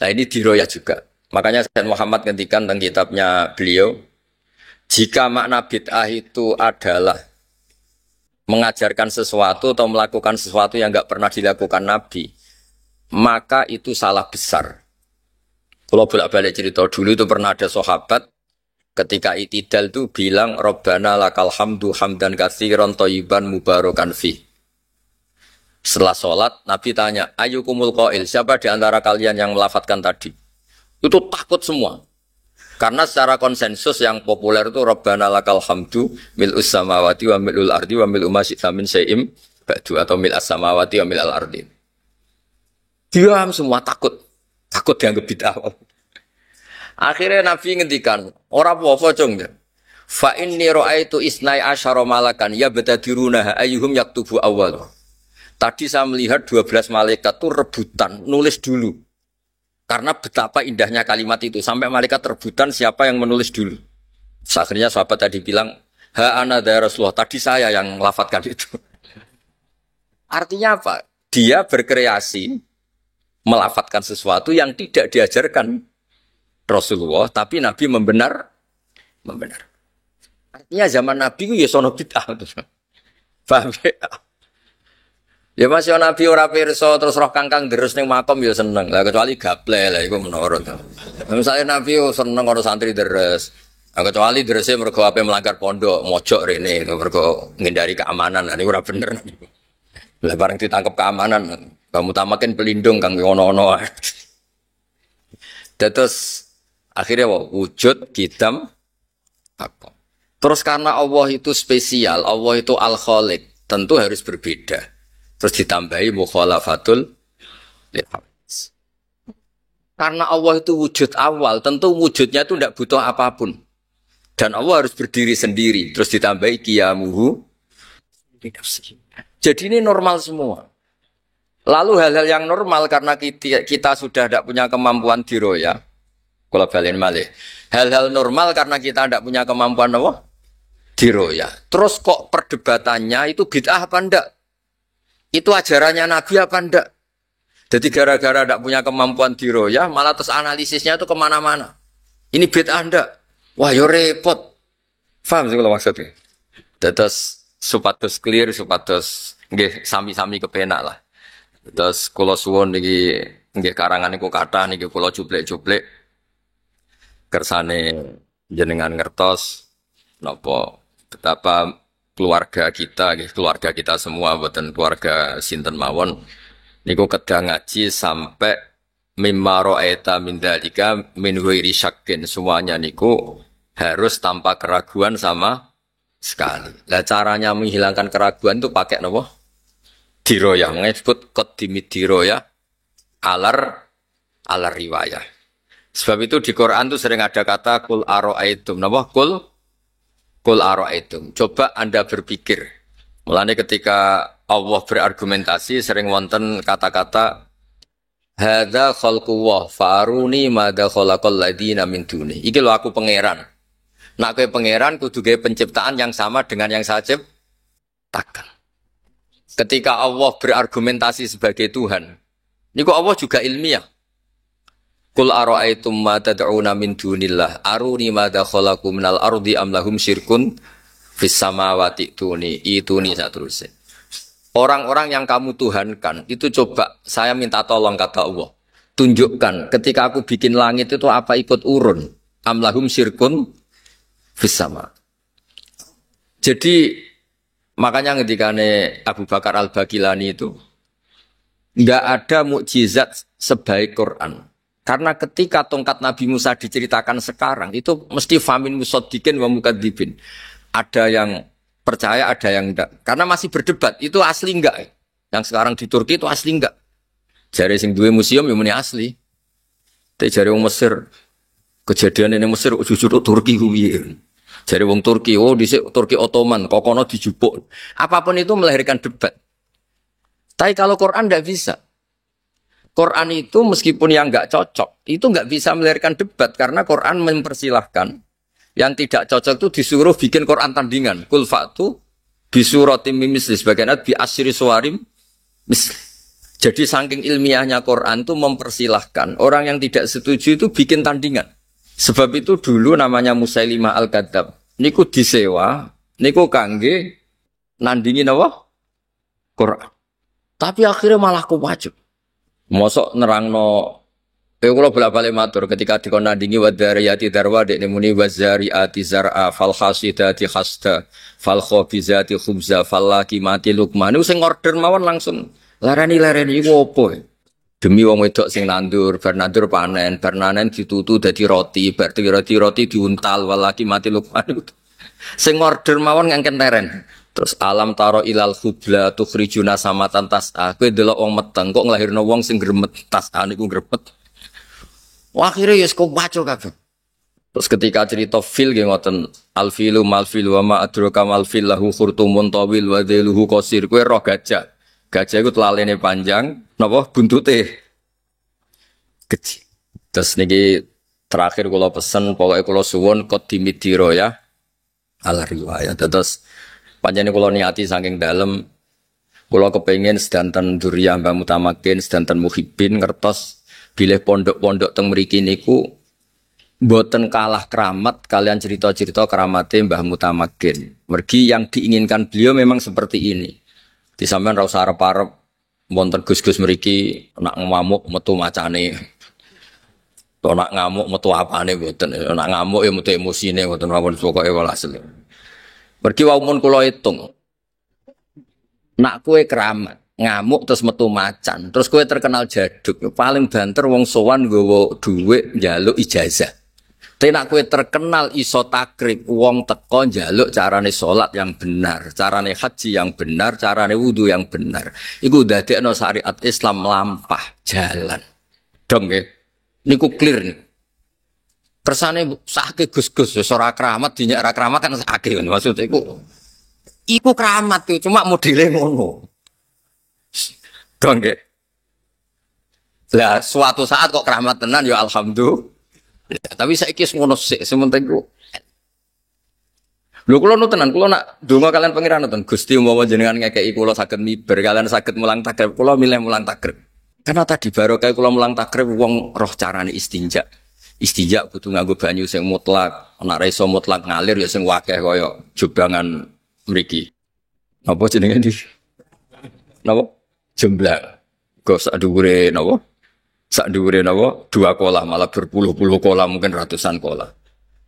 Nah ini diroyah juga. Makanya Sayyid Muhammad ngendikan tentang kitabnya beliau, jika makna bid'ah itu adalah mengajarkan sesuatu atau melakukan sesuatu yang enggak pernah dilakukan Nabi, maka itu salah besar. Kalau bolak-balik cerita dulu itu pernah ada sahabat ketika itidal itu bilang Rabbana lakal hamdu hamdan katsiran thayyiban mubarakan fi. Setelah sholat Nabi tanya, ayyukumul qail, siapa di antara kalian yang melafadzkan tadi? Itu takut semua. Karena secara konsensus yang populer itu Rabbana lakal hamdu mil'us samawati wa mil'ul ardi wa mil'u ma syi'ta min syai'im ba'du atau mil'as samawati wa mil'al ardi. Diam semua takut. Takut dianggap bid'ah. Akhirnya Nabi ngendikan, ora apa-apa cung. Fa inni ra'aitu isnai asyara malakan yabtadiruna ayyuhum yaktubu awwal. Tadi saya melihat 12 malaikat itu rebutan nulis dulu. Karena betapa indahnya kalimat itu sampai malaikat rebutan siapa yang menulis dulu. Akhirnya sahabat tadi bilang, "Ha ana ya Rasulullah, tadi saya yang lafadzkan itu." Artinya apa? Dia berkreasi melafadzkan sesuatu yang tidak diajarkan Rasulullah, tapi Nabi membenar. Artinya zaman Nabi itu ya sono bid'ah. Paham ya? Ya masih Nabi ora pirsa terus roh kangkang terus ning makom ya seneng. Lah kecuali gaple lah iku menurut. Misalnya Nabi seneng karo santri deres. Kecuali derese mergo ape melanggar pondok, mojok rene mergo ngindari keamanan. Lah niku ora bener. Lah bareng ditangkap keamanan, kamu tamakin pelindung kang ono-ono. Terus akhirnya wujud kidam apa. Terus karena Allah itu spesial, Allah itu Al-Khaliq, tentu harus berbeda. Terus ditambahi mukhalafatul lilhawadits. Karena Allah itu wujud awal, tentu wujudnya itu tidak butuh apapun. Dan Allah harus berdiri sendiri. Terus ditambahi qiyamuhu. Jadi ini normal semua. Lalu hal-hal yang normal karena kita sudah tidak punya kemampuan diroya. Kalau balen malih. Hal-hal normal karena kita tidak punya kemampuan apa? Diroya. Terus kok perdebatannya itu bid'ah apa enggak? Itu ajarannya Nabi apa enggak? Jadi gara-gara tidak punya kemampuan diroya, malah terus analisisnya itu kemana-mana. Ini bid'ah enggak? Wah yo repot. Paham sih kalau maksudnya? Terus supados clear, supados nggih sami-sami kepenak lah. Terus kula suwun niki nggih karangan niku kathah niki kula jublek-jublek kersane jenengan ngertos napa betapa keluarga kita semua mboten keluarga sinten mawon niku kedah ngaji sampai mimma ra'aita min dzalika min ghairi syakkin, semuanya niku harus tanpa keraguan sama sekali. Lah caranya menghilangkan keraguan itu pakai napa? Diroyah, disebut qaddimid diroyah alar riwayah. Sebab itu di Quran itu sering ada kata kul aro'aitum. Napa? Kul aro'aitum. Coba Anda berpikir. Mulanya ketika Allah berargumentasi sering wonten kata-kata hadza khalqullah fa'aruni madza khalaqal ladina min duni. Iki lho aku pangeran. Nak kowe pangeran kudu gawe penciptaan yang sama dengan yang saya ciptakan. Ketika Allah berargumentasi sebagai Tuhan, niku Allah juga ilmiah. Qul ara'aitum ma tad'una min dunillah aruni madza khalaqu minal ardi am lahum syirkun fis samawati ituni saterusé. Orang-orang yang kamu tuhankan itu coba saya minta tolong kata Allah. Tunjukkan ketika aku bikin langit itu apa ikut urun? Am lahum syirkun fis sama. Jadi makanya ketikane Abu Bakar Al-Baqilani itu enggak ada mukjizat sebaik Quran. Karena ketika tongkat Nabi Musa diceritakan sekarang, itu mesti famin musodikin wa mukadzibin. Ada yang percaya, ada yang enggak. Karena masih berdebat, itu asli enggak? Yang sekarang di Turki itu asli enggak? Jari sing duwe museum yang muni asli. Tapi jari wong Mesir, kejadian ini Mesir jujur Turki kuwi. Jari wong Turki, oh dhisik Turki Ottoman, kokono dijupuk. Apapun itu melahirkan debat. Tapi kalau Quran enggak bisa. Quran itu meskipun yang nggak cocok, itu nggak bisa melahirkan debat karena Quran mempersilahkan yang tidak cocok itu disuruh bikin Quran tandingan. Kul fa'tu bisuratim misli sebagian bi asyri suwarim misli. Jadi saking ilmiahnya Quran itu mempersilahkan orang yang tidak setuju itu bikin tandingan. Sebab itu dulu namanya Musailimah Al-Kadzab. Niku disewa, niku kangge nandingin apa? Quran. Tapi akhirnya malah kewajib. Mosok nerangno kula bolak-balik matur ketika dikon nandingi wadariyati darwa dekne muni wazariati zar'a fal khasidati khasta fal khabizati khubza fal laqimati luqman sing order mawon langsung larani iku opo demi wong wedok sing nandur bar nandur panen ditutu dadi roti bar roti diuntal wal laqimati luqman sing order mawon ngangken leren. Terus alam taro ilal khubla tukhrijuna samatan tas'a. Kowe delok wong meteng kok nglahirno wong sing gremet tas'a niku gremet. Wah akhire ya kok baca kabeh. Terus ketika cerita fil nggih ngoten alfilu malfil wa ma adraka malfil lahu khurtumun tawil wa dhailuhu qasir. Kowe roh gajah. Gajah iku telalene panjang, napa buntute kecil. Terus niki terakhir kula pesen pokoke kula suwun qadimidiro ya. Al riwayat terus panjane kula niati saking dalem kula kepengin sedanten Duriyah Mbah Mutamakin sedanten Muhibbin ngertos bilih pondok-pondok teng mriki niku mboten kalah keramat kalian cerita-cerita keramate Mbah Mutamakin. Mergi yang diinginkan beliau memang seperti ini. Di sampean ra usah arep-arep wonten Gus-gus mriki nak ngamuk metu macane. To nak ngamuk metu apane mboten. Nak ngamuk ya metu emosine mboten mawon pokoke walhasil. Pergi waumun kula hitung. Nak kue keramat, ngamuk terus metu macan, terus kue terkenal jaduk, paling banter wong sowan nggawa dhuwit njaluk ijazah. Tapi nak kue terkenal iso takrib, wong teko njaluk carane salat yang benar, carane haji yang benar, carane wudu yang benar. Iku dadekno syariat Islam lampah jalan. Dong nggih. Niku clear nih. Kersane sakit gus-gus ora keramat dinyak ora keramat kan sakit maksud iku keramat tuh cuma modele ngono. Dong nggih. Lah suatu saat kok keramat tenan ya alhamdulillah. Tapi saiki ngono sik sementing ku. Lho kula nu tenan kula nak donga kalian pangeran nonton Gusti umpama jenengan ngekeki kula saged miber kalian saged mulang takrib kula milih mulang takrib. Karena tadi barokah kula mulang takrib wong roh carane istinja. Istinja kudu nganggo banyu sing mutlak, nek ra iso mutlak ngalir ya sing wakeh kaya jubangan mriki. Napa jenenge iki? Napa? Jemblang. Kok sak dhuwure napa? Sak dhuwure napa? 2 kolam malah berpuluh-puluh kolam mungkin ratusan kolam.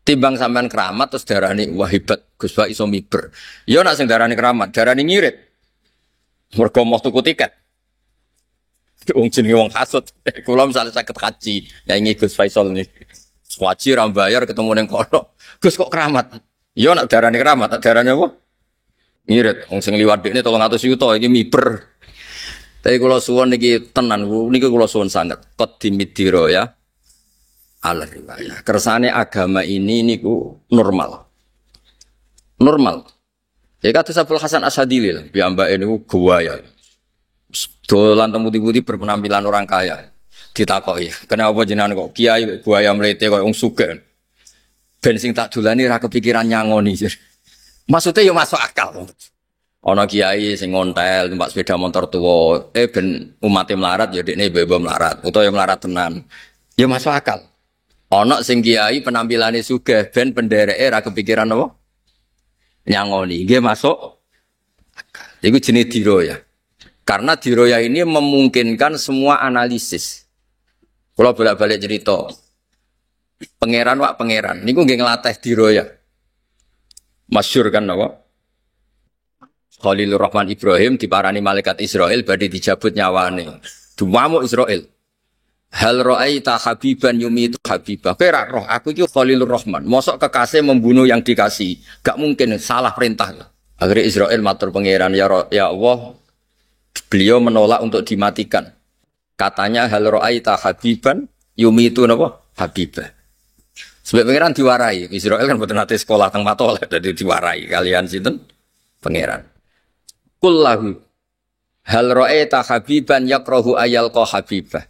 Timbang sampean keramat terus darani wah hebat Gus Pak iso miber. Ya nek sing darani keramat, darani ngirit. Mergo mau tuku tiket. Wong jenenge wong hasud. Kula misale saged haji, ya ingi Gus Faisal nih. Haji ra bayar ketemu ning kono. Gus kok keramat? Ya nek darane keramat, darane apa? Ngirit. Wong sing liwat dekne 300 juta iki miber. Tapi kula suwun niki tenan niki kula suwun sanget. Qadimidiro ya. Al riwayah. Kersane agama ini niku normal. Normal. Ya kados Abdul Hasan Asyadili lah, piyambake niku gawaya. Dolan temu-temu berpenampilan orang kaya. Ditakoki, "Kenapa jenengan kok kiai buaya mlete kok wong sugih?" Ben sing tak dolani ra kepikiran nyangoni. Maksudnya ya masuk akal. Ana kiai sing ngontel numpak sepeda motor tuwa, ben umate melarat ya dekne bebo melarat, utawa ya melarat tenan. Ya masuk akal. Ana sing kiai penampilane sugih ben pendereke ra kepikiran apa? Nyangoni. Nggih masuk akal. Iku jenenge diroya. Karena diroya ini memungkinkan semua analisis. Kalau bolak-balik cerita, pangeran wak pangeran, niku nggih nglatih diroya. Masyhur kan apa? Khalilur Rahman Ibrahim diparani malaikat Israel badhe dijabut nyawane. Dumamuk Israel. Hal ra'aita habiban yumitu habibah. Kowe ra roh aku iki Khalilur Rahman. Mosok kekasih membunuh yang dikasih. Gak mungkin salah perintah. Akhirnya Israel matur pangeran ya Allah, beliau menolak untuk dimatikan. Katanya hal ra'aita habiban yumitu napa? Habibah. Sebab pangeran diwarai. Israel kan boten nate sekolah teng Matol dadi diwarai kalian sinten? Pangeran. Kullahu hal ra'aita habiban yakrahu ayalqa habibah.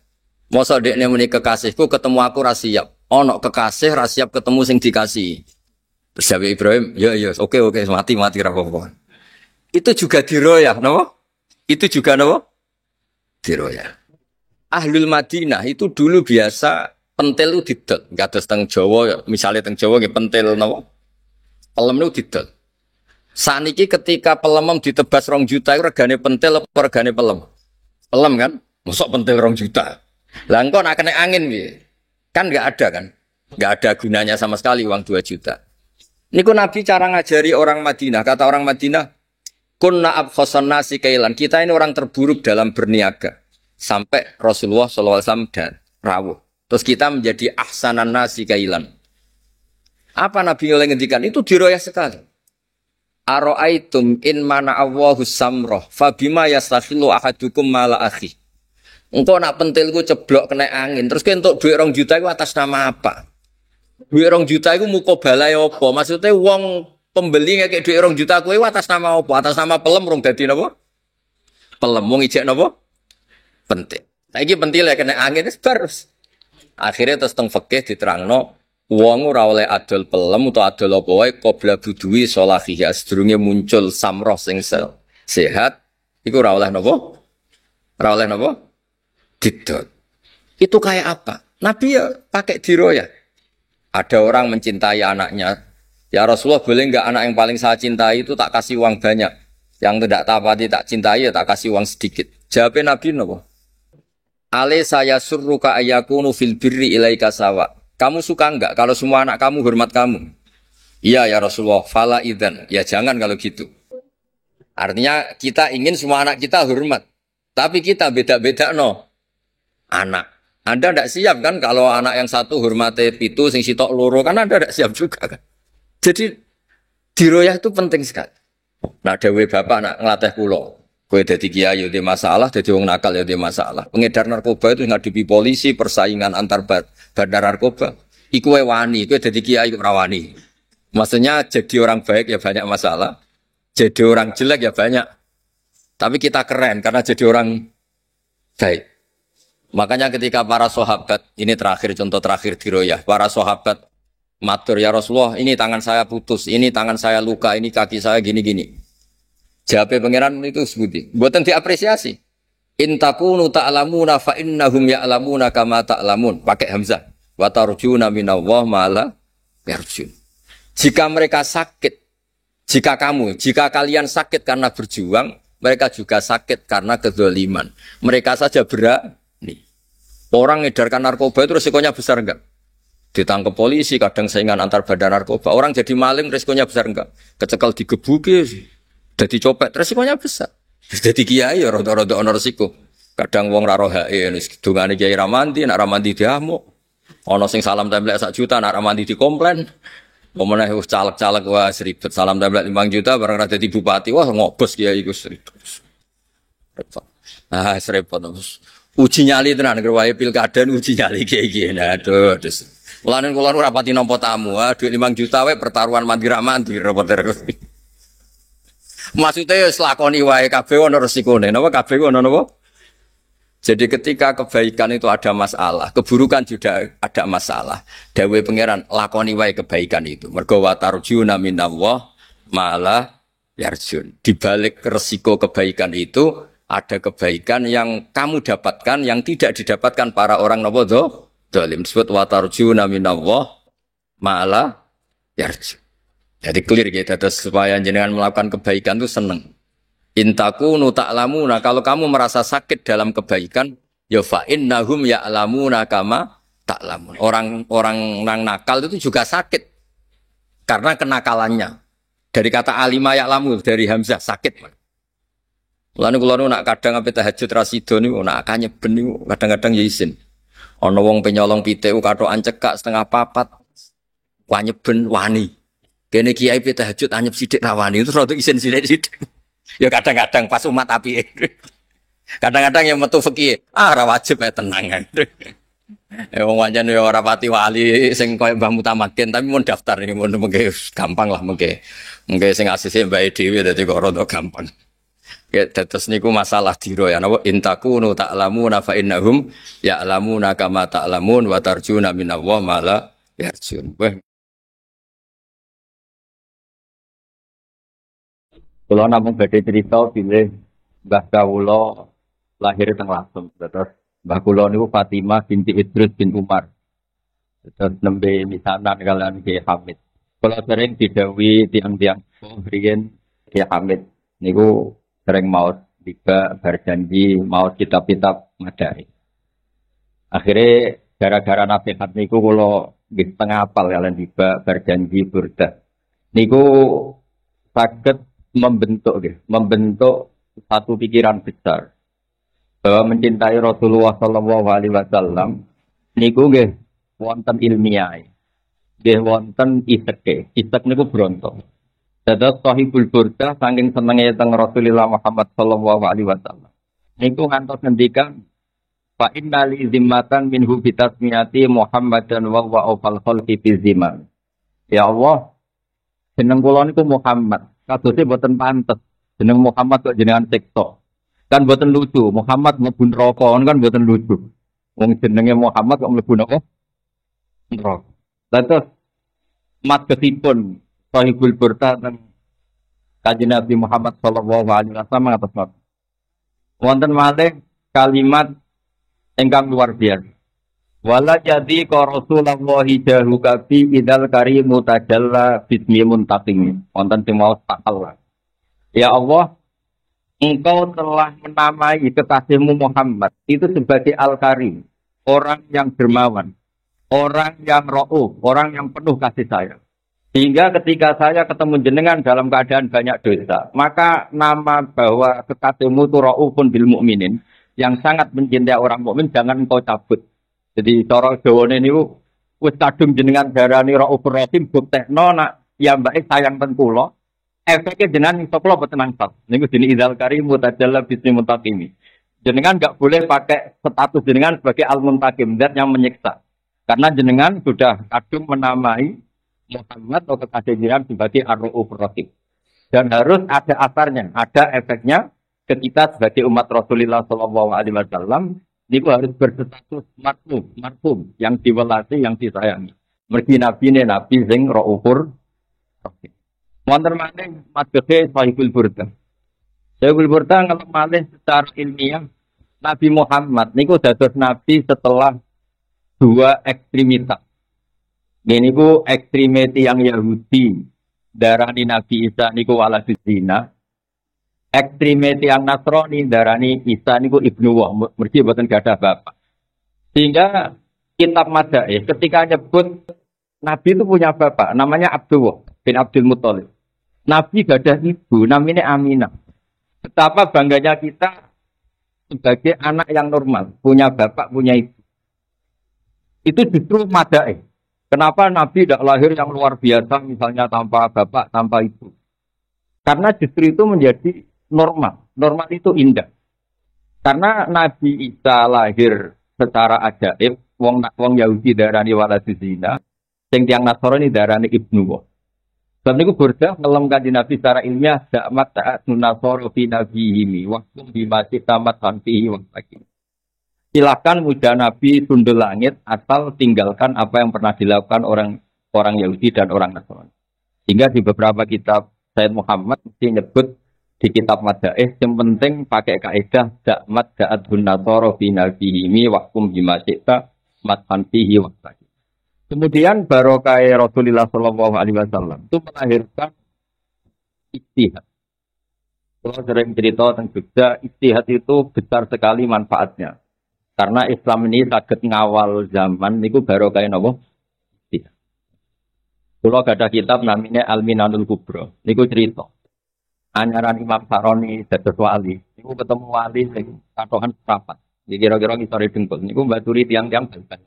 Masa dekne muni kekasihku ketemu aku ra siap. Ono kekasih ra siap ketemu sing dikasih. Terus Nabi Ibrahim, ya oke mati ra apa-apa. Itu juga diroyah, napa? Itu juga napa? Diroyah. Ahlul Madinah itu dulu biasa pentil itu didol. Kados teng Jawa, misalnya teng Jawa nggih pentil napa? Pelem itu didol. Saniki ketika pelemem ditebas 2 juta itu regane pentil apa regane pelem? Pelem kan? Mosok pentil 2 juta. Lah engko nak kena angin piye? Kan enggak ada kan? Enggak ada gunanya sama sekali uang 2 juta. Niku Nabi cara ngajari orang Madinah. Kata orang Madinah, kunna abkhasan nasi kailan. Kita ini orang terburuk dalam berniaga. Sampai Rasulullah SAW dan rawuh. Terus kita menjadi ahsanan nasi kailan. Apa Nabi yang ngendikan? Itu diroyah sekali. Aro'aitum in mana Allahu samroh. Fabima yastakhilu ahadukum mala akhi. Engkau nak pentilku ceblok kena angin. Terus untuk duit 2 juta itu atas nama apa? Duit 2 juta itu mukobalai apa? Maksudnya wong pembeli kayak duit 2 juta itu atas nama apa? Atas nama pelem rong dadi napa? Pelem wong ijek napa? Pentil. Saiki pentil kena angin wis terus. Akhirnya terus teng fikih diterangno wong ora oleh adol pelem utawa adol apa wae qabla budui salahi sedurunge muncul samroh sing sehat iku ora oleh napa? Ora oleh napa? Didot. Itu kayak apa? Nabi ya pakai diroyah. Ada orang mencintai anaknya. Ya Rasulullah boleh enggak anak yang paling saya cintai itu tak kasih uang banyak. Yang tidak tapati tak cintai ya tak kasih uang sedikit. Jawabnya Nabi napa? Ale saya surruka ayakunu fil birri ilaika sawa. Kamu suka enggak kalau semua anak kamu hormat kamu? Iya ya Rasulullah. Fala idzan. Ya jangan kalau gitu. Artinya kita ingin semua anak kita hormat. Tapi kita beda-beda no. Anak. Anda tidak siap kan kalau anak yang satu hormati pitu sing sitok loro kan Anda tidak siap juga kan. Jadi diroyah itu penting sekali. Nah dewe bapak nak ngelatih kulo. Kowe dadi kiai yo masalah, dadi wong nakal yo masalah. Pengedar narkoba itu ngadepi polisi, persaingan antar bandar narkoba. Iku wae wani, kowe dadi kiai ora wani. Maksudnya jadi orang baik ya banyak masalah. Jadi orang jelek ya banyak. Tapi kita keren karena jadi orang baik. Makanya ketika para sahabat, ini terakhir contoh terakhir diroyah, para sahabat matur ya Rasulullah, ini tangan saya putus, ini tangan saya luka, ini kaki saya gini-gini. Jawabnya pangeran itu sebuti, buatan diapresiasi. In takunu ta'lamuna fa innahum ya'lamuna kama ta'lamun. Pakai hamzah. Wa tarjuna minallah ma la yarjun. Jika mereka sakit, jika kalian sakit karena berjuang, mereka juga sakit karena kezaliman. Mereka saja berani. Orang ngedarkan narkoba itu resikonya besar enggak? Ditangkap polisi, kadang saingan antar badan narkoba. Orang jadi maling resikonya besar enggak? Kecekel digebuki, jadi copet resikonya besar. Jadi kiai ya rada-rada ono resiko. Kadang wong ra rohae dungane kiai Ramandi, nak Ramandi diamuk. Ono sing salam templek 1 juta, nak Ramandi dikomplain. Pemenang caleg-caleg wah seribet salam templek 5 juta barang ra dadi bupati wah ngobos kiai iku seribet. Repot. Ah seribet terus. Uji nyali tenan gerwae pilkada uji nyali kiai-kiai. Nah aduh. Mulane kula ora pati nampa tamu. Duit 5 juta wae pertaruhan mandi repot terus. Maksudnya ya selakoni wae kabeh ono resikone. Napa kabeh ono napa? Jadi ketika kebaikan itu ada masalah, keburukan juga ada masalah. Dawuh pangeran lakoni wae kebaikan itu. Mergo wa tarjuna minallah malah yarjun. Di balik resiko kebaikan itu ada kebaikan yang kamu dapatkan yang tidak didapatkan para orang napa zalim. Disebut wa tarjuna minallah malah yarjun. Jadi clear gitu, terus supaya jenengan melakukan kebaikan itu seneng. Intakunu ta'lamuna, kalau kamu merasa sakit dalam kebaikan, ya fa innahum ya'lamuna kama ta'lamun. Orang nakal itu juga sakit karena kenakalannya. Dari kata alima ya'lamu, dari hamzah sakit. Lalu kalau nak kadang sampai tahajud rasido nih, nak akanya benih, kadang-kadang ya izin. Ana wong penyolong pitik kathokan cekak setengah papat. Wanyeben wani. Kene kiai pe tahajud anyep sithik rawani terus rada isin sithik. Ya kadang-kadang pas umat api. Kadang-kadang yang metu fikih, ora wajib tenang. Wong wancen ya ora pati wali sing koyo Mbah Mutamakin tapi mun daftar ini mun mengke gampang lah mengke. Mengke sing asise mbake dhewe dadi kok rada gampang. Ya dados niku masalah dira ya napa intakunu ta'lamuna fa innahum ya'lamuna kama ta'lamun wa tarjuna minallah ma la yarjun. Kula namung badhe crita bilih Mbah kawula lahir teng Lasem. Terus Mbah kula niku Fatimah binti Idrus bin Umar. Terus nembe misanan kalian Kiai Hamid. Kula sering didhawuhi tiang-tiang riyen Kiai Hamid niku sering maos tiba berjanji maos kitab-kitab madai. Akhirnya gara-gara nasihat niku kula nggih tengah apal kalian tiba berjanji burdah. Niku saged membentuk satu pikiran besar bahwa mencintai Rasulullah Sallallahu Alaihi Wasallam niku nggih wonten ilmiah, nggih wonten isek niku bronto. Dados Sahibul Burdah saking senenge teng Rasulullah Muhammad Sallallahu Alaihi Wasallam niku ngantos ngendikan fa inna li zimmatan minhu bitasmiyati Muhammadan wa awfal khalqi fi zaman. Ya Allah, jeneng kula niku Muhammad. Kadose boten pantes. Jeneng Muhammad kok jenengan siksa. Kan boten lucu. Muhammad mlebu neraka kan boten lucu. Wong jenenge Muhammad kok mlebu neraka. Terus madhepipun Sahibul Burdah dan Kanjeng Nabi Muhammad sallallahu alaihi wasallam atas nama. Wonten malih kalimat ingkang luar biasa. Wala jadi ka Rasulullah jahu kafi idal karimu tajalla bismi muntaqim. Wonten sing maos takalla. Ya Allah, Engkau telah menamai kekasihmu Muhammad itu sebagai Al-Karim, orang yang dermawan, orang yang rauf, orang yang penuh kasih sayang. Sehingga ketika saya ketemu jenengan dalam keadaan banyak dosa, maka nama bahwa kekasihmu itu raufun bil mukminin, yang sangat mencintai orang mukmin jangan engkau cabut. Jadi cara Jawane niku wis kadung jenengan darani raufur rahim buktekno nak ya mbake sayang ten kula. Efeknya jenengan iso kula boten nangsal. Niku jenenge idzal karim mutajalla bismi muntaqimi. Jenengan enggak boleh pakai status jenengan sebagai al-muntaqim, zat yang menyiksa. Karena jenengan sudah kadung menamai Muhammad atau kekasih jenengan sebagai ar-raufur rahim. Dan harus ada asarnya, ada efeknya ke kita sebagai umat Rasulullah sallallahu alaihi wasallam. Niku harus berstatus marhum yang diwelasi, yang disayangi. Mergi nabi ne nabi sing raufur rahim. Wonten malih madhehe Sahibul Burdah. Sahibul Burdah kalau malih secara ilmiah Nabi Muhammad niku dados nabi setelah dua ekstremitas. Niku ekstremiti yang Yahudi darani Nabi Isa niku waladuz zina. Ekstremiti yang Nasrani darani Isa niku ibnu wah, mergi boten gadah bapak. Sehingga kitab Madaih ketika nyebut Nabi itu punya bapak, namanya Abdullah bin Abdul Muthalib. Nabi gadah ibu, namanya Aminah. Betapa bangganya kita sebagai anak yang normal, punya bapak, punya ibu. Itu justru Madaih. Kenapa Nabi tidak lahir yang luar biasa, misalnya tanpa bapak, tanpa ibu? Karena justru itu menjadi normal. Normal itu indah. Karena Nabi Isa lahir secara ajaib, wong Yahudi darani waladuz zina, sing tiyang Nasrani darani ibnu wah. Sebab niku Burdah ngelem kanjeng Nabi secara ilmiah dakmat ta'atun nasara fi nabiyhi wa kum bima tamat fihi wa sakin. Silakan muja Nabi sundul langit asal tinggalkan apa yang pernah dilakukan orang Yahudi dan orang Nasrani. Sehingga di beberapa kitab Sayyid Muhammad mesti nyebut di kitab Madaih yang penting pakai kaidah dakmat ta'atun nasara fi nabiyhi wa kum bima tamat fihi wa sakin. Kemudian barokah Rasulullah Shallallahu Alaihi Wasallam itu melahirkan ijtihad. Kalau sering cerita tentang Jogja, ijtihad itu besar sekali manfaatnya. Karena Islam ini saged ngawal zaman, niku barokah napa? Ijtihad. Kalau ada kitab namanya Al-Minanul Kubra, niku cerita. Anyaran Imam Saroni dados wali, niku ketemu wali sing katokan seprapat. Kira-kira ngisore dengkul. Niku mbaturi tiang-tiang bal-bal.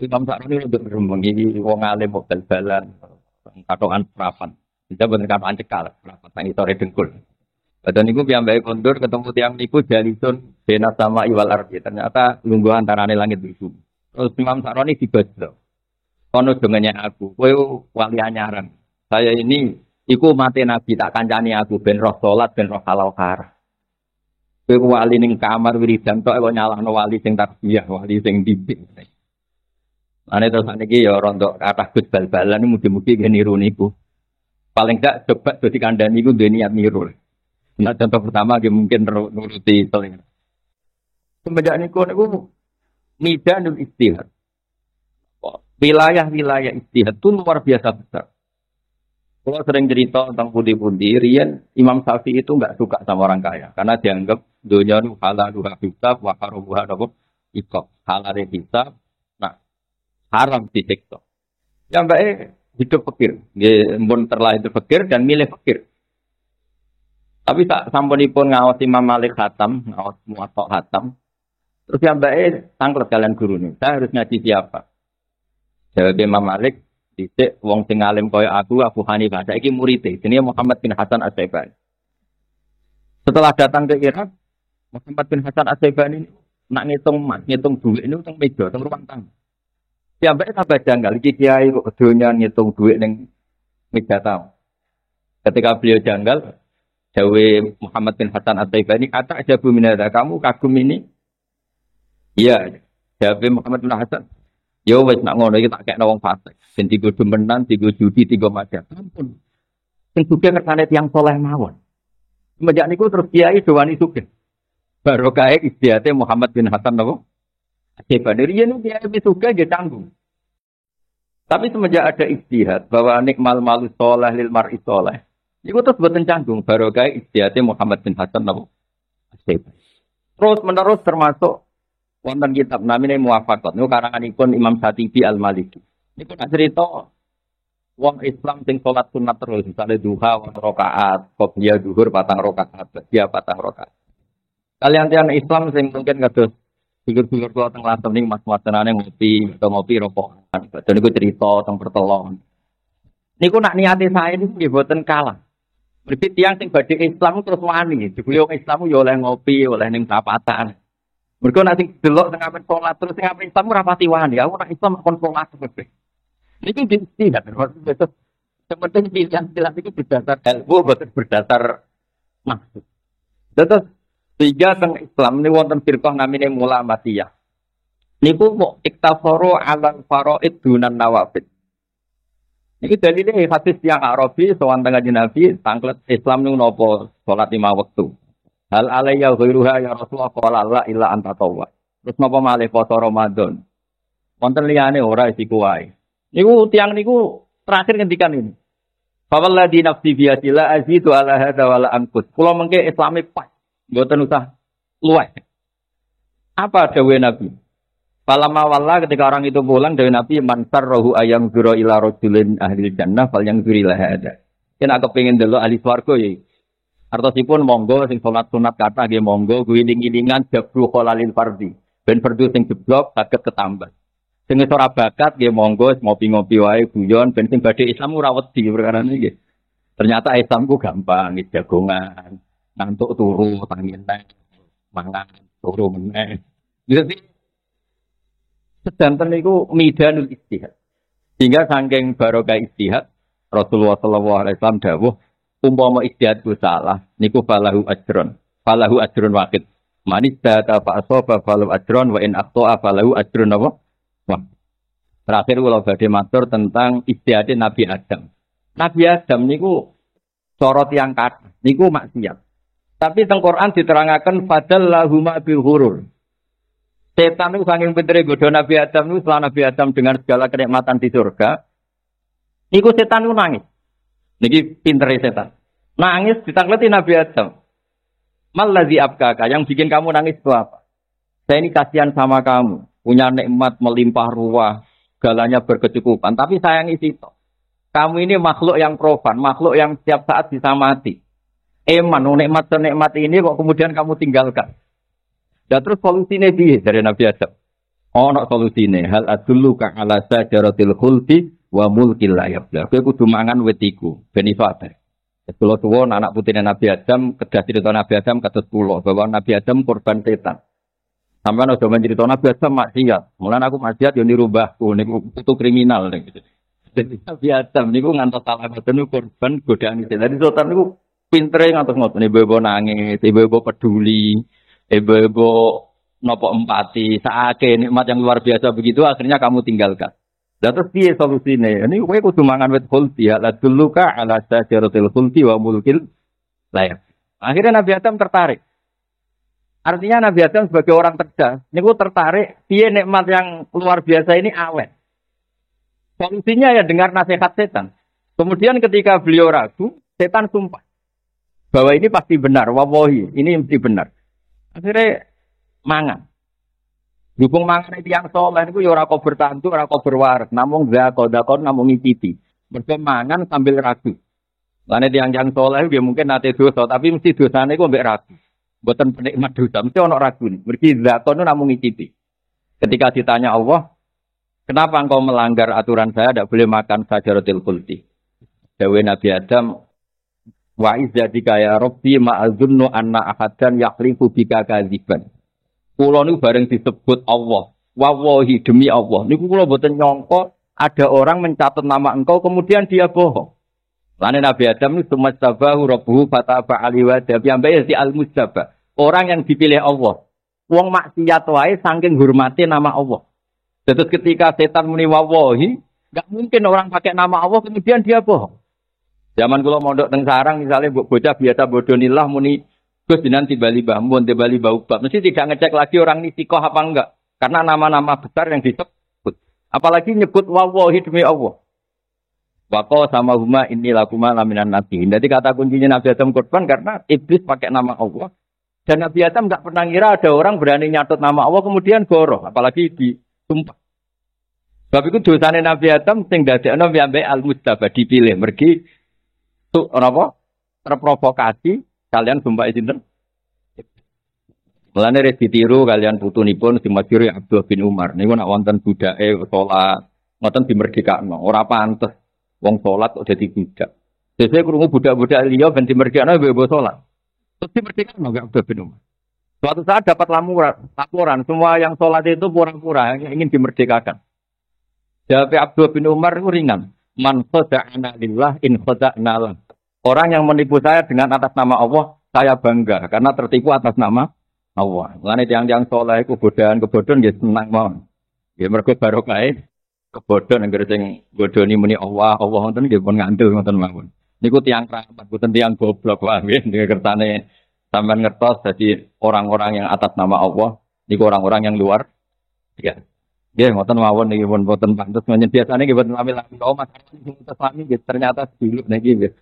Imam Sa'roni untuk berembang iki wong alim kok bal-balan. Katokan prapat. Bisa bener katokan cekal, prapat nang ngisore dengkul. Padahal niku piyambake kondur ketemu tiang niku jalisun bena sama iwal ardi. Ternyata lungguh antarane langit bisu. Terus Imam Sa'roni dibajak. Kono dengannya aku, kowe wali anyaran. Saya ini iku mate nabi tak kancani aku ben roh salat ben roh halal kar. Kowe wali ning kamar wiridan tok kok nyalahno wali sing tarbiyah, wali sing didik. Ane terus niki ya rontok kathah gus bal-balan mugi-mugi niru niku. Paling gak coba dadi kandhani iku duwe niat niru. Nah contoh pertama nggih mungkin nuruti teling. Semenjak niku midanul istihad. Wilayah-wilayah istihad itu luar biasa besar. Kalau sering cerita tentang pundi-pundi, Rian Imam Syafi'i itu nggak suka sama orang kaya. Karena dianggap dunia itu halaluha hisab, wa harubuha ikop. Halal hisab, nah haram disiksa. Yang baik hidup fakir. Dia pun terlahir fakir dan milih fakir. Tapi tak sampunipun ngawas Imam Malik Hatam, ngawas Muwatta Hatam. Terus yang baik tangklet kalian guru nih. Saya harus ngaji siapa? Jawab Imam Malik, dhisik wong sing alim kaya aku Abu Hanifah. Saiki murid-e jenenge Muhammad bin Hasan Asy-Syaibani. Setelah datang ke Irak, Muhammad bin Hasan Asy-Syaibani nak ngitung emas, ngitung duit ini utang meja, utang ruang tangga. Piambake tambah janggal iki kiai kok donya ngitung duit ning meja tamu. Ketika beliau janggal, jawab Muhammad bin Hasan Asy-Syaibani, "Ata ajabu minada, kamu kagum ini?" Iya, jawab Muhammad bin Hasan. Yo wis nak ngono iki tak kekno wong fasik. Ben digo demenan, digo judi, digo macam. Ampun. Sing sugih kersane tiyang saleh mawon. Semenjak niku terus kiai dowani sugih. Barokah istihate Muhammad bin Hasan napa? Asy-Syaibani riyen kiai wis sugih nggih tanggung. Tapi semenjak ada istihad bahwa nikmal malu sholeh lil mar'i sholeh. Iku terus boten canggung barokah istihate Muhammad bin Hasan napa? Asy-Syaibani. Terus menerus termasuk wonten kitab namine Muwafaqat niku karanganipun Imam Syatibi Al-Maliki. Niku nak cerita wong Islam sing salat sunat terus misale duha 4 rakaat, qobliyah zuhur 4 rakaat, dia 4 rakaat. Kalian tiang Islam sing mungkin kados figur-figur kula teng lantem niku mas-masenane ngopi, atau ngopi rokokan. Badhe niku cerita teng pertelon. Niku nak niate saya niku nggih boten kalah. Berbeda tiang sing badhe Islam terus wani, jebule wong Islam yo oleh ngopi, oleh ning perapatan. Mereka nanti delok tengah men sholat terus tengah men Islam rapati wani. Aku nak Islam kon sholat kabeh. Niki tidak maksud sepenting pilihan itu berdasar ilmu bukan berdasar maksud. Terus tiga teng Islam ini wonten firqah namine Mulamatiyah. Niku mau iktafaru ala faraid dunan nawafil. Niki dalile hadis yang Arabi sowan tengah Nabi tanglet Islam niku napa salat 5 wektu. Hal alayya ghairuha ya Rasulullah qala la illa anta tawwa. Terus napa malih poso Ramadan. Wonten liyane ora isiku wae. Niku tiyang niku terakhir ngendikan ini. Fawalladzi nafsi bi yadillah azidu ala hadza wala anqus. Kula mengke Islame pas, mboten usah luwih. Apa dawuh Nabi? Falamma walla ketika orang itu pulang dari Nabi man sarrahu ayang zura ila rajulin ahli jannah fal yang zuri la hada. Yen aku pengen delok ahli swarga ya. Artosipun monggo sing salat sunat kathah nggih monggo guling-gilingan jabru kholalil fardhi. Ben fardhu sing jeblok saged ketambah. Sing wis ora bakat nggih monggo ngopi-ngopi wae guyon ben sing badhe Islam ora wedi perkara niki. Ternyata Islamku gampang, nggih jagongan, ngantuk turu tangin mangan turu meneh. Jadi sedanten niku midanul istihad. Sehingga saking barokah istihad Rasulullah sallallahu alaihi wasallam dawuh umpama istihadku salah niku falahu ajrun wahid manis data fa asaba falahu ajrun wa in aqta'a falahu ajrun apa wah. Terakhir kula badhe matur tentang istihad Nabi Adam niku sorot yang kathah niku maksiat tapi teng Quran diterangaken fadallahuma bil ghurur. Setan niku saking pintere godho Nabi Adam niku setelah Nabi Adam dengan segala kenikmatan di surga niku setan niku nangis. Niki pintere setan. Nangis ditakleti Nabi Adam. Mallazi abkaka, yang bikin kamu nangis itu apa? Saya ini kasihan sama kamu, punya nikmat melimpah ruah, segalanya berkecukupan, tapi sayang itu. Kamu ini makhluk yang profan, makhluk yang setiap saat bisa mati. Nikmat ini kok kemudian kamu tinggalkan. Dan terus solusine piye dari Nabi Adam? Ono solusine hal adulluka ala sajaratil khuldi wa mulkil la yabla. Kowe kudu mangan wit iku ben iso abadi. Kula suwun anak putine Nabi Adam, kedah cerita Nabi Adam kados kula bahwa Nabi Adam korban setan. Sampeyan aja mencerita Nabi Adam maksiat. Mulane aku maksiat yo niru mbahku niku putu kriminal niku. Jadi Nabi Adam niku ngantos salah ngoten korban godaan setan. Dadi setan niku pintere ngantos ngoten ibu-ibu nangis, ibu-ibu peduli, ibu-ibu nopo empati, saake nikmat yang luar biasa begitu akhirnya kamu tinggalkan. Lah terus piye solusine? Ini kowe kudu mangan wit khuldi ala duluka ala sajaratil khuldi wa mulkil layak. Akhirnya Nabi Adam tertarik. Artinya Nabi Adam sebagai orang cerdas, niku tertarik piye nikmat yang luar biasa ini awet. Solusinya ya dengar nasihat setan. Kemudian ketika beliau ragu, setan sumpah bahwa ini pasti benar, wallahi, ini mesti benar. Akhirnya mangan. Dukung mangan itu yang soleh itu ya ora kok bertantu, ora kok berwaras, namung zakon namung ngicipi. Mergo mangan sambil ragu. Lane yang soleh dia mungkin nate dosa, tapi mesti dosane iku mbek ragu. Mboten penikmat dosa, mesti ana ragune. Mergi zakon namung ngicipi. Ketika ditanya Allah, kenapa engkau melanggar aturan saya tidak boleh makan sajaratil khuldi? Dawe Nabi Adam, wa izzatika ya rabbi ma'azunnu anna ahadan yahlifu bika kadziban. Kula niku bareng disebut Allah. Wallahi demi Allah. Niku kula mboten nyangka ada orang mencatat nama engkau kemudian dia bohong. Lane Nabi Adam niku sumastabahu rabbuhu fataba alaihi wa tabi'an si al-mustabah. Orang yang dipilih Allah. Wong maksiat wae saking hormati nama Allah. Terus ketika setan muni wallahi, enggak mungkin orang pakai nama Allah kemudian dia bohong. Zaman kula mondok teng sarang misalnya bocah biasa bodonilah muni Gus jenengan tiba-tiba mbon tiba-tiba ubah. Mesti tidak ngecek lagi orang ini sikoh apa enggak. Karena nama-nama besar yang disebut. Apalagi nyebut wallahi demi Allah. Waqo sama huma inni lakuma laminan nabi. Jadi kata kuncinya Nabi Adam korban karena iblis pakai nama Allah. Dan Nabi Adam enggak pernah ngira ada orang berani nyatut nama Allah kemudian goroh. Apalagi disumpah. Sebab itu dosane Nabi Adam sing dadekno ambek al-Mustafa dipilih mergi apa? Terprovokasi kalian sumpah sinten? Mulane res ditiru kalian putunipun sing masyhur Abdullah bin Umar. Niku nek wonten budake salat, ngoten dimerdekakno. Ora pantes wong salat kok dadi budak. Sesuk krungu budak-budak liya ben dimerdekakno mbok salat. Terus dimerdekakno gak Abdullah bin Umar. Suatu saat dapat laporan semua yang salat itu pura-pura ingin dimerdekakan. Jawab Abdullah bin Umar itu ringan. Man khada'ana lillah in khada'na lah. Orang yang menipu saya dengan atas nama Allah, saya bangga karena tertipu atas nama Allah. Mulane tiang-tiang saleh iku kebodohan nggih senang mawon. Nggih mergo barokah kebodohan anggere sing bodoni muni Allah ngoten nggih pun ngandel ngoten mawon. Niku tiang keramat boten tiang goblok wae nggih kertane sampean ngertos dadi orang-orang yang atas nama Allah niku orang-orang yang luar biasa. Nggih ngoten mawon niki pun boten pantes biasane nggih boten ambil-ambil Mas ternyata dulu niki nggih.